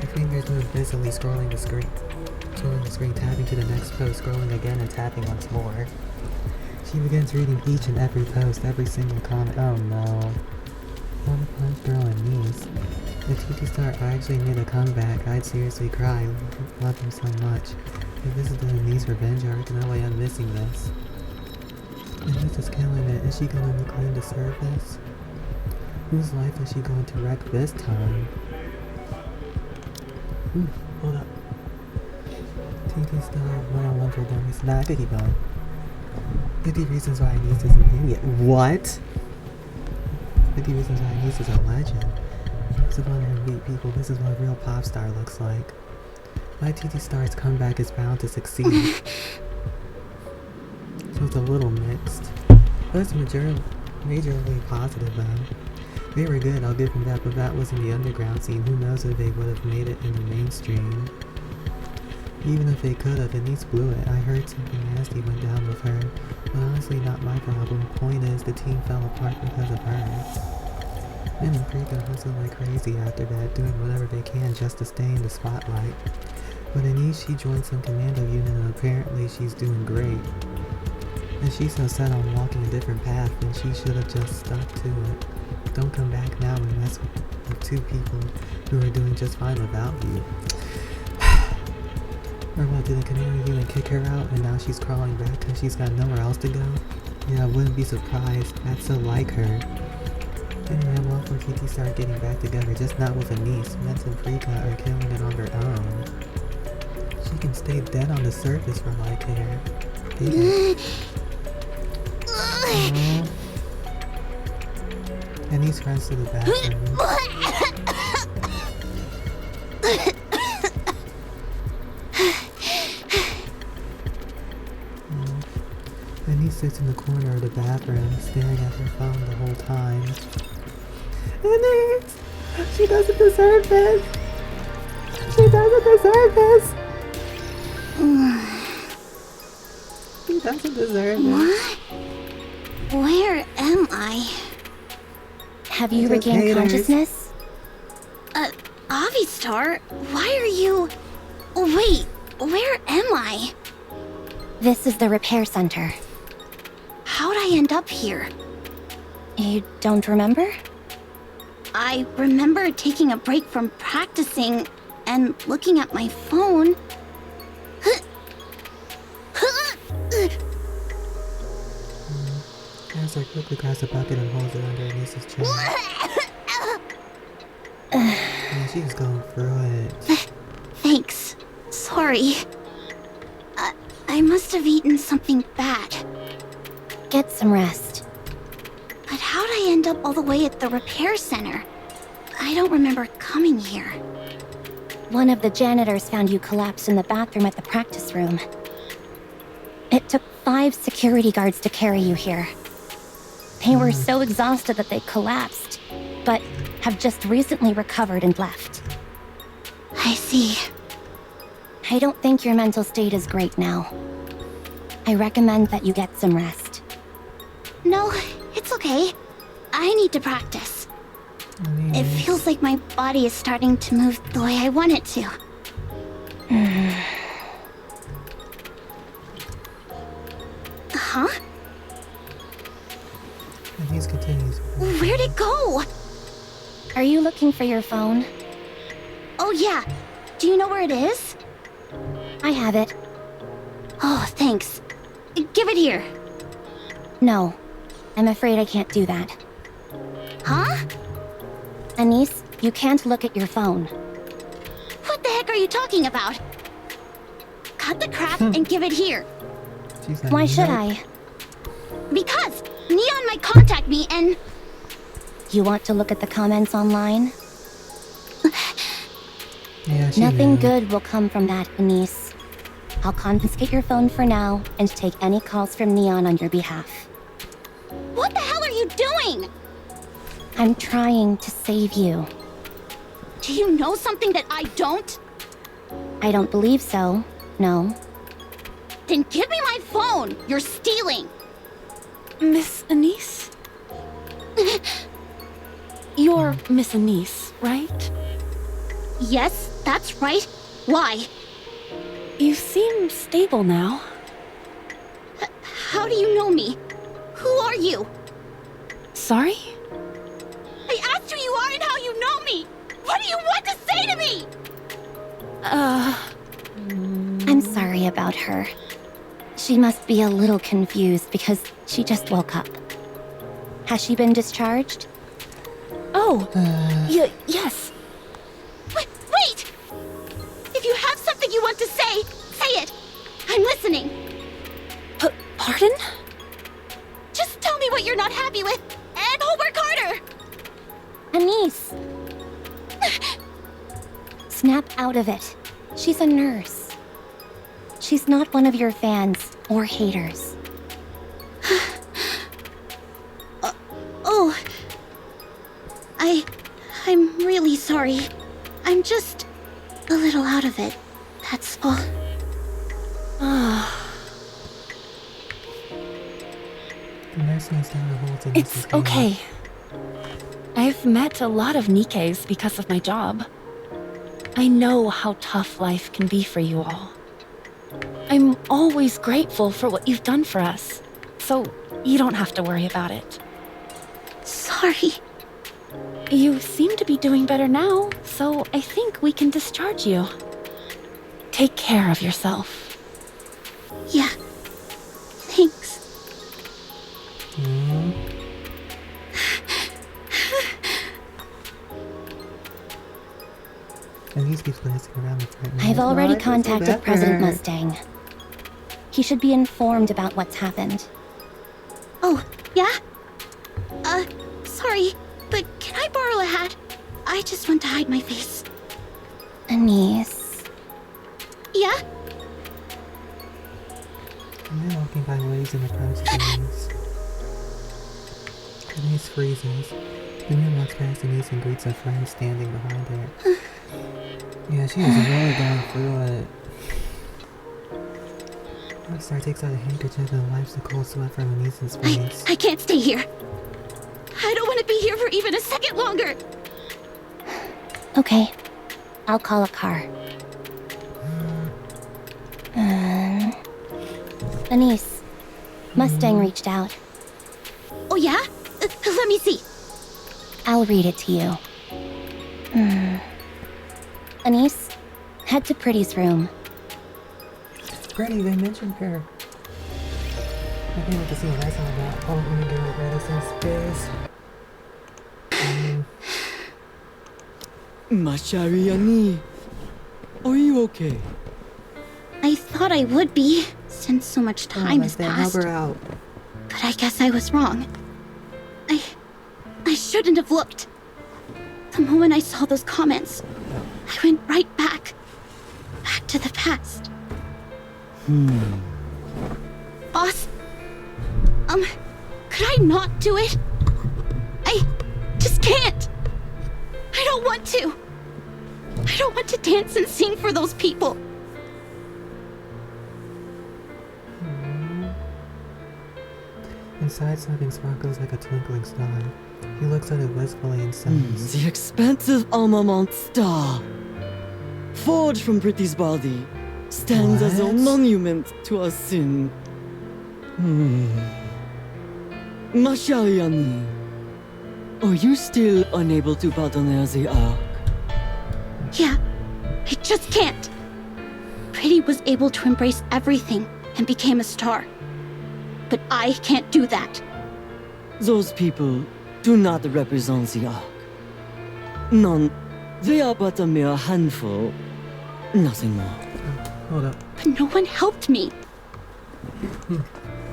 Her fingers moved busily, scrolling the screen, tapping to the next post, scrolling again and tapping once more. She begins reading each and every post, every single comment. Oh no. What a punch girl Anise. If TT Star actually made a comeback, I'd seriously cry. Love him so much. If this is the Anise revenge arc, no way I'm missing this. Anise is killing it. Is she going to claim to serve this? Whose life is she going to wreck this time? Ooh, hold up. TT Star 101 for dummies. Nah, I could keep going. 50 reasons why Anise is an idiot. What? 50 reasons why Anise is a legend. It's a fun to meet people. This is what a real pop star looks like. My TT Star's comeback is bound to succeed. So it's a little mixed. But it's majorly positive though. They were good, I'll give them that, but that was in the underground scene. Who knows if they would have made it in the mainstream. Even if they could have, Anise blew it. I heard something nasty went down with her. But honestly, not my problem. Point is, the team fell apart because of her. Min and Rika hustled like crazy after that, doing whatever they can just to stay in the spotlight. But Anise, she joined some commando unit and apparently she's doing great. And she's so set on walking a different path, then she should have just stuck to it. Don't come back now and mess with two people who are doing just fine without you. Or what, did the commando unit kick her out and now she's crawling back because she's got nowhere else to go? Yeah, I wouldn't be surprised. That's so like her. Anyway, I'm all for TT Star getting back together, just not with Anise. Mets and Rika are killing it on their own. She can stay dead on the surface for all I care. Anise runs to the bathroom. Anise sits in the corner of the bathroom, staring at her phone the whole time. Anise! She doesn't deserve this! She doesn't deserve this! She doesn't deserve this. Where am I? Have you regained consciousness? Avistar, why are you... Wait, where am I? This is the repair center. How'd I end up here? You don't remember? I remember taking a break from practicing and looking at my phone. Counselor quickly grabs a bucket and holds it under Anise's chin. Yeah, she's going through it. Thanks. Sorry. I must have eaten something bad. Get some rest. But how'd I end up all the way at the repair center? I don't remember coming here. One of the janitors found you collapsed in the bathroom at the practice room. It took 5 security guards to carry you here. They were so exhausted that they collapsed, but have just recently recovered and left. I see. I don't think your mental state is great now. I recommend that you get some rest. No, it's okay. I need to practice. It feels like my body is starting to move the way I want it to. Huh? Anise continues. Where'd it go? Are you looking for your phone? Oh yeah. Do you know where it is? I have it. Oh, thanks. Give it here. No. I'm afraid I can't do that. Huh? Anise, you can't look at your phone. What the heck are you talking about? Cut the crap and give it here. She's like, Why should "Nope." I? Because Neon might contact me and... You want to look at the comments online? Yeah, she Nothing knew. good will come from that, Anise. I'll confiscate your phone for now and take any calls from Neon on your behalf. What the hell are you doing? I'm trying to save you. Do you know something that I don't? I don't believe so. No. Then give me my phone. You're stealing. Miss Anise? You're Miss Anise, right? Yes, that's right. Why? You seem stable now. How do you know me? Who are you? Sorry? I asked who you are and how you know me. What do you want to say to me? I'm sorry about her. She must be a little confused because she just woke up. Has she been discharged? Oh, yes. Wait! If you have something you want to say, say it. I'm listening. Pardon? Just tell me what you're not happy with, and I'll work harder. Anise! Snap out of it. She's a nurse. She's not one of your fans or haters. Oh. I'm really sorry. I'm just a little out of it. That's all. The nurse knows down the holds in this It's okay. I've met a lot of NIKKEs because of my job. I know how tough life can be for you all. I'm always grateful for what you've done for us, so you don't have to worry about it. Sorry. You seem to be doing better now, so I think we can discharge you. Take care of yourself. Yeah. Thanks. Anise keeps glancing around with right now. I've already I feel so bad contacted for President her. Mustang. He should be informed about what's happened. Oh, yeah? Sorry, but can I borrow a hat? I just want to hide my face. Anise. Yeah? They're walking by waves and approaches Anise. Anise freezes. The man walks past Anise and greets a friend standing behind her. Yeah, she is really going through it. Rockstar takes out a handkerchief and wipes the cold sweat from Anise's face. I can't stay here. I don't want to be here for even a second longer. Okay. I'll call a car. Anise. Mustang reached out. Oh, yeah? Let me see. I'll read it to you. Anise, head to Pretty's room. Pretty, they mentioned her. I can't wait to see a lesson about all women doing the greatest in space. Mashariani, are you okay? I thought I would be, since so much time has Help passed. her out. But I guess I was wrong. I shouldn't have looked. The moment I saw those comments, I went right back to the past. Boss, could I not do it? I just can't. I don't want to. I don't want to dance and sing for those people. Inside, something sparkles like a twinkling star. He looks at it wistfully and says, The expansive armament star, forged from Pretty's body, stands as a What? monument to our sin. Mashariani, are you still unable to pardon the arc? Yeah, I just can't. Pretty was able to embrace everything and became a star. But I can't do that. Those people do not represent the Ark. None. They are but a mere handful. Nothing more. Hold up. But no one helped me.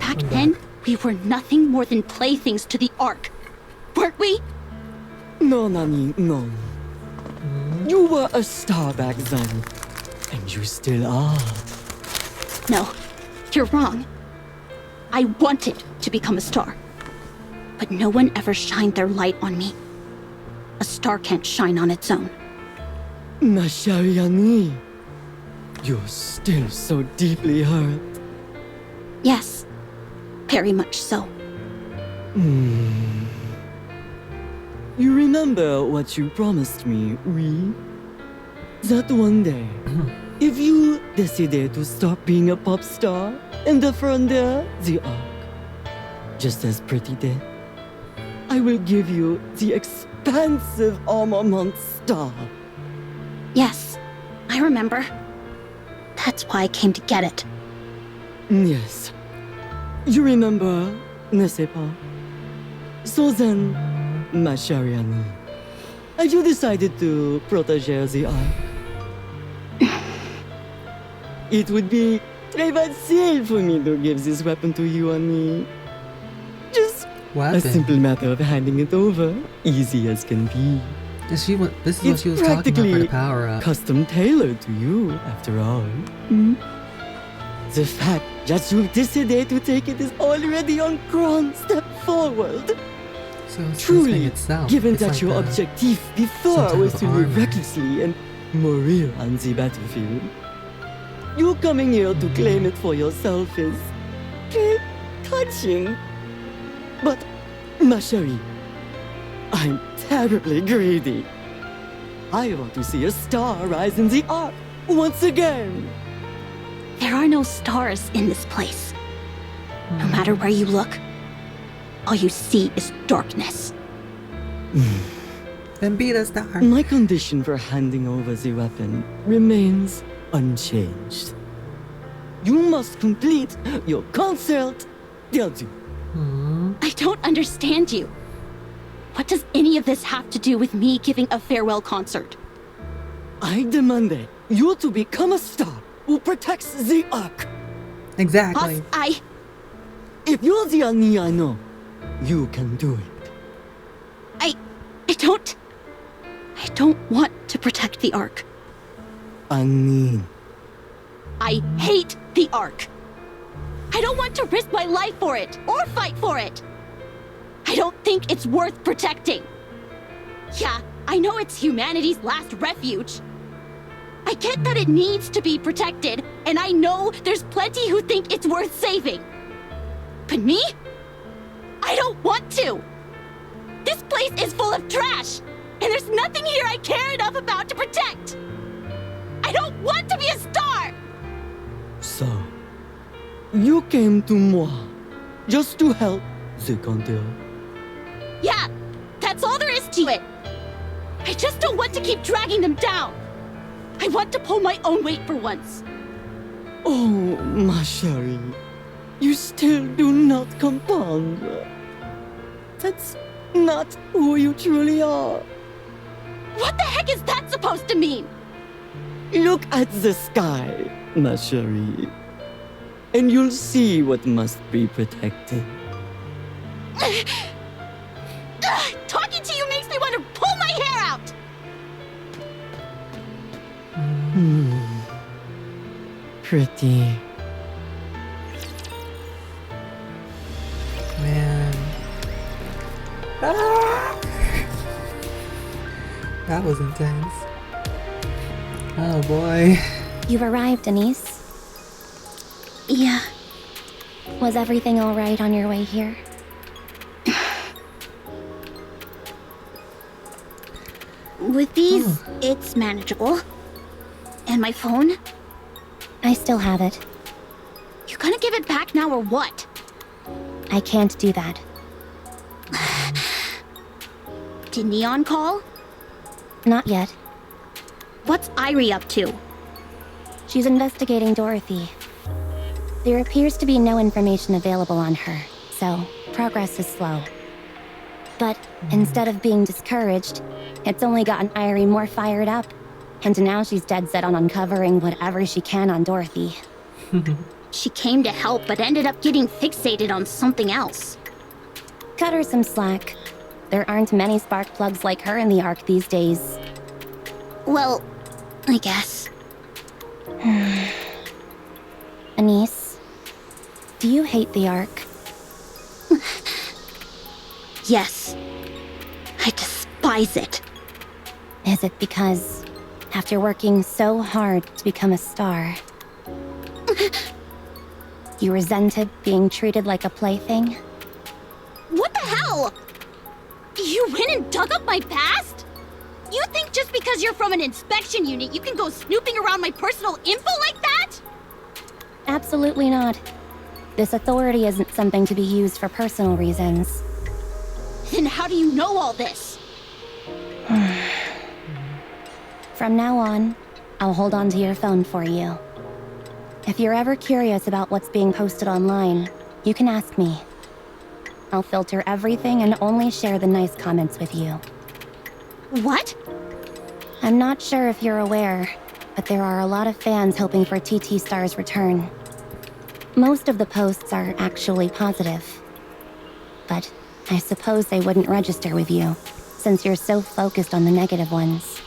Back then, we were nothing more than playthings to the Ark. Weren't we? No, Nani, no. You were a star back then. And you still are. No, you're wrong. I wanted to become a star. But no one ever shined their light on me. A star can't shine on its own. Mashariani, you're still so deeply hurt. Yes, very much so. You remember what you promised me, oui? That one day, if you decided to stop being a pop star and defend the Ark, just as Pretty did, I will give you the expansive armament star. Yes, I remember. That's why I came to get it. Yes. You remember, n'est-ce pas? So then, ma chère Annie, have you decided to protege the Ark? It would be très facile for me to give this weapon to you, Annie. Just a simple matter of handing it over, easy as can be. This is what It's she was talking about for the practically power up. custom tailored to you, after all. The fact that you decided to take it is already a grand step forward. So it's this thing Truly, itself. given It's that like your a- objective some before type was of to armor. live recklessly and mourir on the battlefield, you coming here to claim it for yourself is very touching. But, ma chérie, I'm terribly greedy. I want to see a star rise in the Ark once again. There are no stars in this place. No matter where you look, all you see is darkness. Then be the star. My condition for handing over the weapon remains unchanged. You must complete your concert, Deldu. I don't understand you. What does any of this have to do with me giving a farewell concert? I demand you to become a star who protects the Ark. Exactly. I... If you're the Annie I know, you can do it. I don't want to protect the Ark. Annie. I hate the Ark. I don't want to risk my life for it, or fight for it. I don't think it's worth protecting. Yeah, I know it's humanity's last refuge. I get that it needs to be protected, and I know there's plenty who think it's worth saving. But me? I don't want to. This place is full of trash, and there's nothing here I care enough about to protect. I don't want to be a star! So, you came to moi just to help the Cantor. Yeah, that's all there is to it. I just don't want to keep dragging them down. I want to pull my own weight for once. Oh, ma chérie, you still do not comprendre. That's not who you truly are. What the heck is that supposed to mean? Look at the sky, ma chérie, and you'll see what must be protected. Talking to you makes me want to pull my hair out. Pretty. Man. Ah! That was intense. Oh boy. You've arrived, Denise. Yeah, Was everything all right on your way here? with these, it's manageable. And my phone? I still have it. You gonna give it back now or what? I can't do that. Did Neon call? Not yet. What's Irie up to? She's investigating Dorothy. There appears to be no information available on her, so progress is slow. But instead of being discouraged, it's only gotten Irie more fired up. And now she's dead set on uncovering whatever she can on Dorothy. She came to help, but ended up getting fixated on something else. Cut her some slack. There aren't many spark plugs like her in the Ark these days. Well, I guess. Anise, do you hate the Ark? Yes. I despise it. Is it because, after working so hard to become a star, you resented being treated like a plaything? What the hell? You went and dug up my past? You think just because you're from an inspection unit, you can go snooping around my personal info like that? Absolutely not. This authority isn't something to be used for personal reasons. Then how do you know all this? From now on, I'll hold on to your phone for you. If you're ever curious about what's being posted online, you can ask me. I'll filter everything and only share the nice comments with you. What? I'm not sure if you're aware, but there are a lot of fans hoping for TT Star's return. Most of the posts are actually positive. But I suppose they wouldn't register with you, since you're so focused on the negative ones.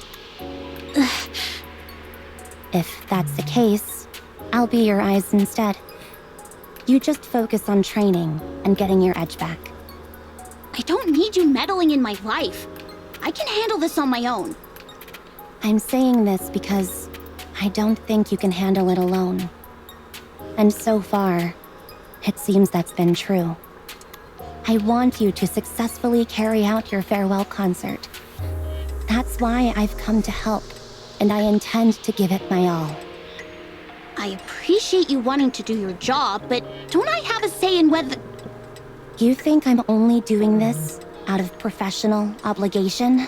If that's the case, I'll be your eyes instead. You just focus on training and getting your edge back. I don't need you meddling in my life. I can handle this on my own. I'm saying this because I don't think you can handle it alone. And so far, it seems that's been true. I want you to successfully carry out your farewell concert. That's why I've come to help, and I intend to give it my all. I appreciate you wanting to do your job, but don't I have a say in whether... You think I'm only doing this out of professional obligation?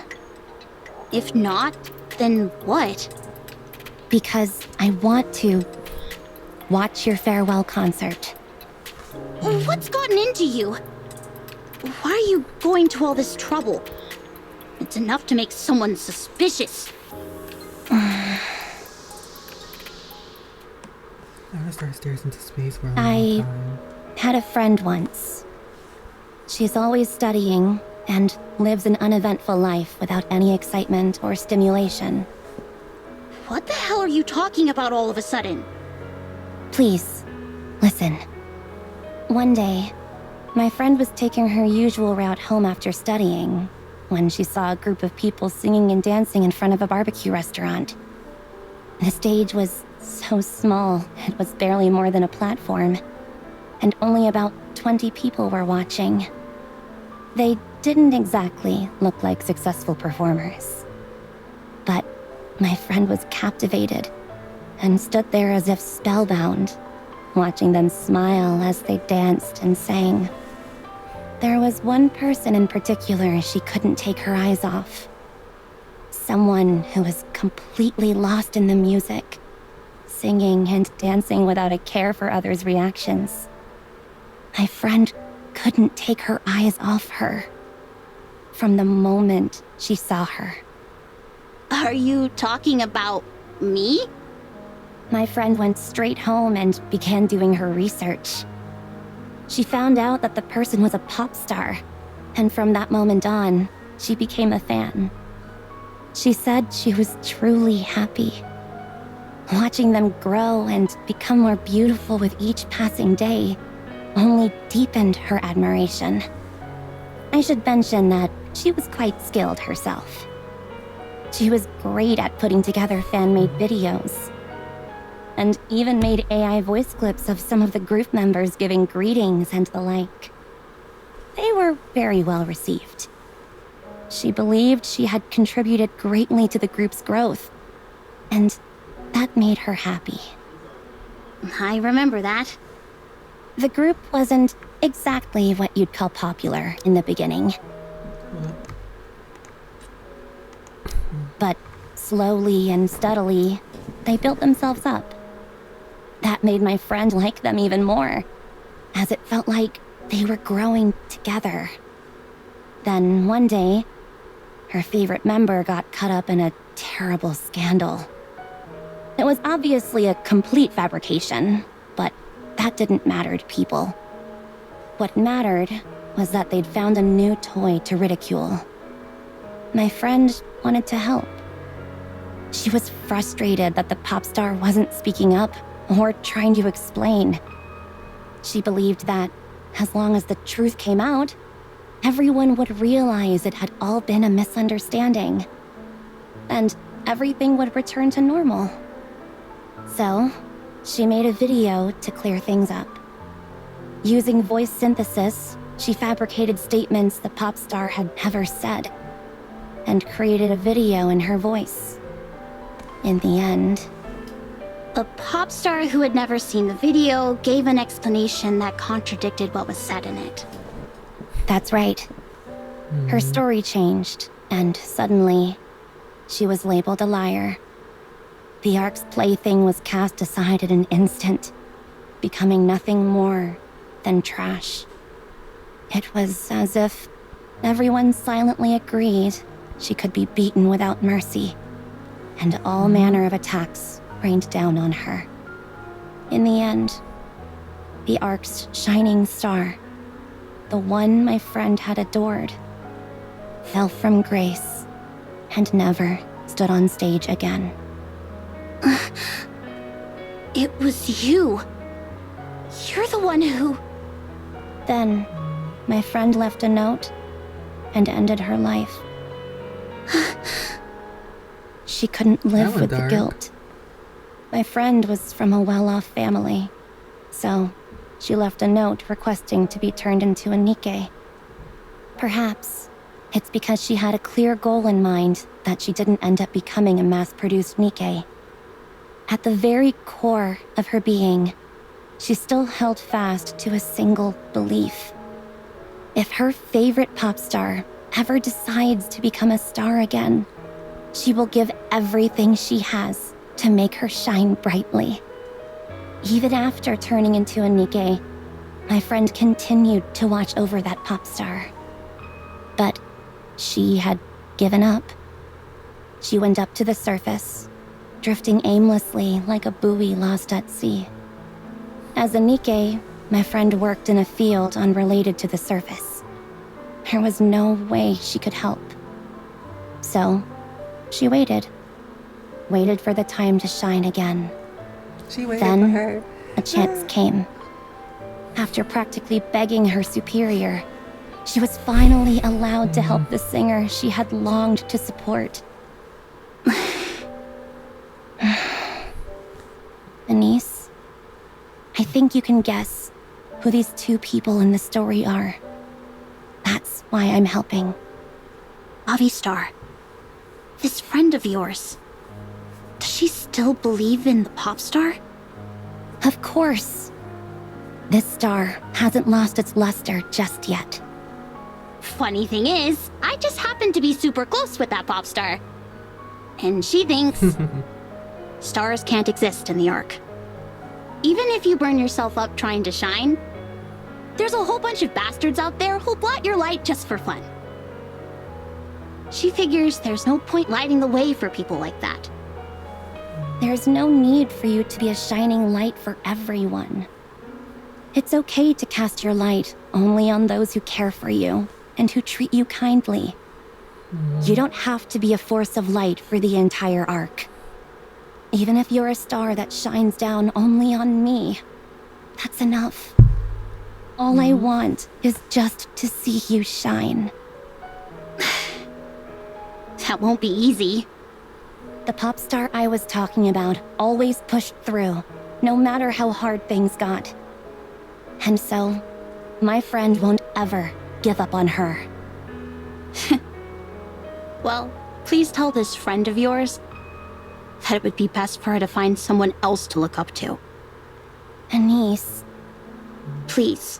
If not, then what? Because I want to watch your farewell concert. What's gotten into you? Why are you going to all this trouble? It's enough to make someone suspicious. I'm gonna start stairs into space for a long I time. had a friend once. She's always studying and lives an uneventful life without any excitement or stimulation. What the hell are you talking about all of a sudden? Please, listen. One day, my friend was taking her usual route home after studying when she saw a group of people singing and dancing in front of a barbecue restaurant. The stage was so small, it was barely more than a platform, and only about 20 people were watching. They didn't exactly look like successful performers. But my friend was captivated and stood there as if spellbound, watching them smile as they danced and sang. There was one person in particular she couldn't take her eyes off. Someone who was completely lost in the music, singing and dancing without a care for others' reactions. My friend couldn't take her eyes off her from the moment she saw her. Are you talking about me? My friend went straight home and began doing her research. She found out that the person was a pop star, and from that moment on, she became a fan. She said she was truly happy. Watching them grow and become more beautiful with each passing day only deepened her admiration. I should mention that she was quite skilled herself. She was great at putting together fan-made videos, and even made AI voice clips of some of the group members giving greetings and the like. They were very well received. She believed she had contributed greatly to the group's growth, and that made her happy. I remember that. The group wasn't exactly what you'd call popular in the beginning. But slowly and steadily, they built themselves up. That made my friend like them even more, as it felt like they were growing together. Then one day, her favorite member got caught up in a terrible scandal. It was obviously a complete fabrication, but that didn't matter to people. What mattered was that they'd found a new toy to ridicule. My friend wanted to help. She was frustrated that the pop star wasn't speaking up or trying to explain. She believed that, as long as the truth came out, everyone would realize it had all been a misunderstanding. And everything would return to normal. So, she made a video to clear things up. Using voice synthesis, she fabricated statements the pop star had never said, and created a video in her voice. In the end, A pop star who had never seen the video gave an explanation that contradicted what was said in it. that's right. Her story changed, and suddenly, she was labeled a liar. The Ark's plaything was cast aside in an instant, becoming nothing more than trash. It was as if everyone silently agreed she could be beaten without mercy, and all manner of attacks rained down on her. In the end, the Ark's shining star, the one my friend had adored, fell from grace and never stood on stage again. It was you. You're the one who... Then, my friend left a note and ended her life. She couldn't live That went with the dark. guilt. My friend was from a well-off family, so she left a note requesting to be turned into a NIKKE. Perhaps it's because she had a clear goal in mind that she didn't end up becoming a mass-produced NIKKE. At the very core of her being, she still held fast to a single belief. If her favorite pop star ever decides to become a star again, she will give everything she has to make her shine brightly. Even after turning into a NIKKE, my friend continued to watch over that pop star. But she had given up. She went up to the surface, drifting aimlessly like a buoy lost at sea. As a NIKKE, my friend worked in a field unrelated to the surface. There was no way she could help. So, she waited. Waited for the time to shine again. She waited Then, for her. a chance came. After practically begging her superior, she was finally allowed to help the singer she had longed to support. Anise, I think you can guess who these two people in the story are. That's why I'm helping. Avi Star. This friend of yours. Does she still believe in the pop star? Of course. This star hasn't lost its luster just yet. Funny thing is, I just happen to be super close with that pop star. And she thinks stars can't exist in the Ark. Even if you burn yourself up trying to shine, there's a whole bunch of bastards out there who'll blot your light just for fun. She figures there's no point lighting the way for people like that. There's no need for you to be a shining light for everyone. It's okay to cast your light only on those who care for you and who treat you kindly. You don't have to be a force of light for the entire Ark. Even if you're a star that shines down only on me, that's enough. All I want is just to see you shine. That won't be easy. The pop star I was talking about always pushed through, no matter how hard things got. And so, my friend won't ever give up on her. Well, please tell this friend of yours that it would be best for her to find someone else to look up to. Anise, Please.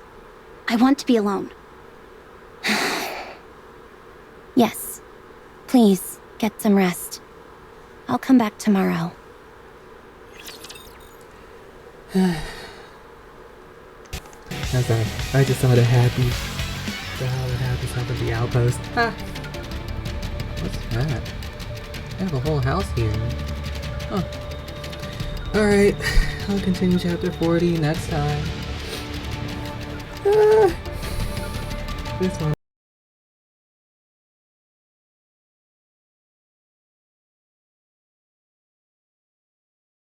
I want to be alone. yes. Please, get some rest. I'll come back tomorrow. I just saw the happy The hell that happens up at the outpost? Ah! What's that? I have a whole house here. Huh. Alright, I'll continue chapter 40 next time. This one.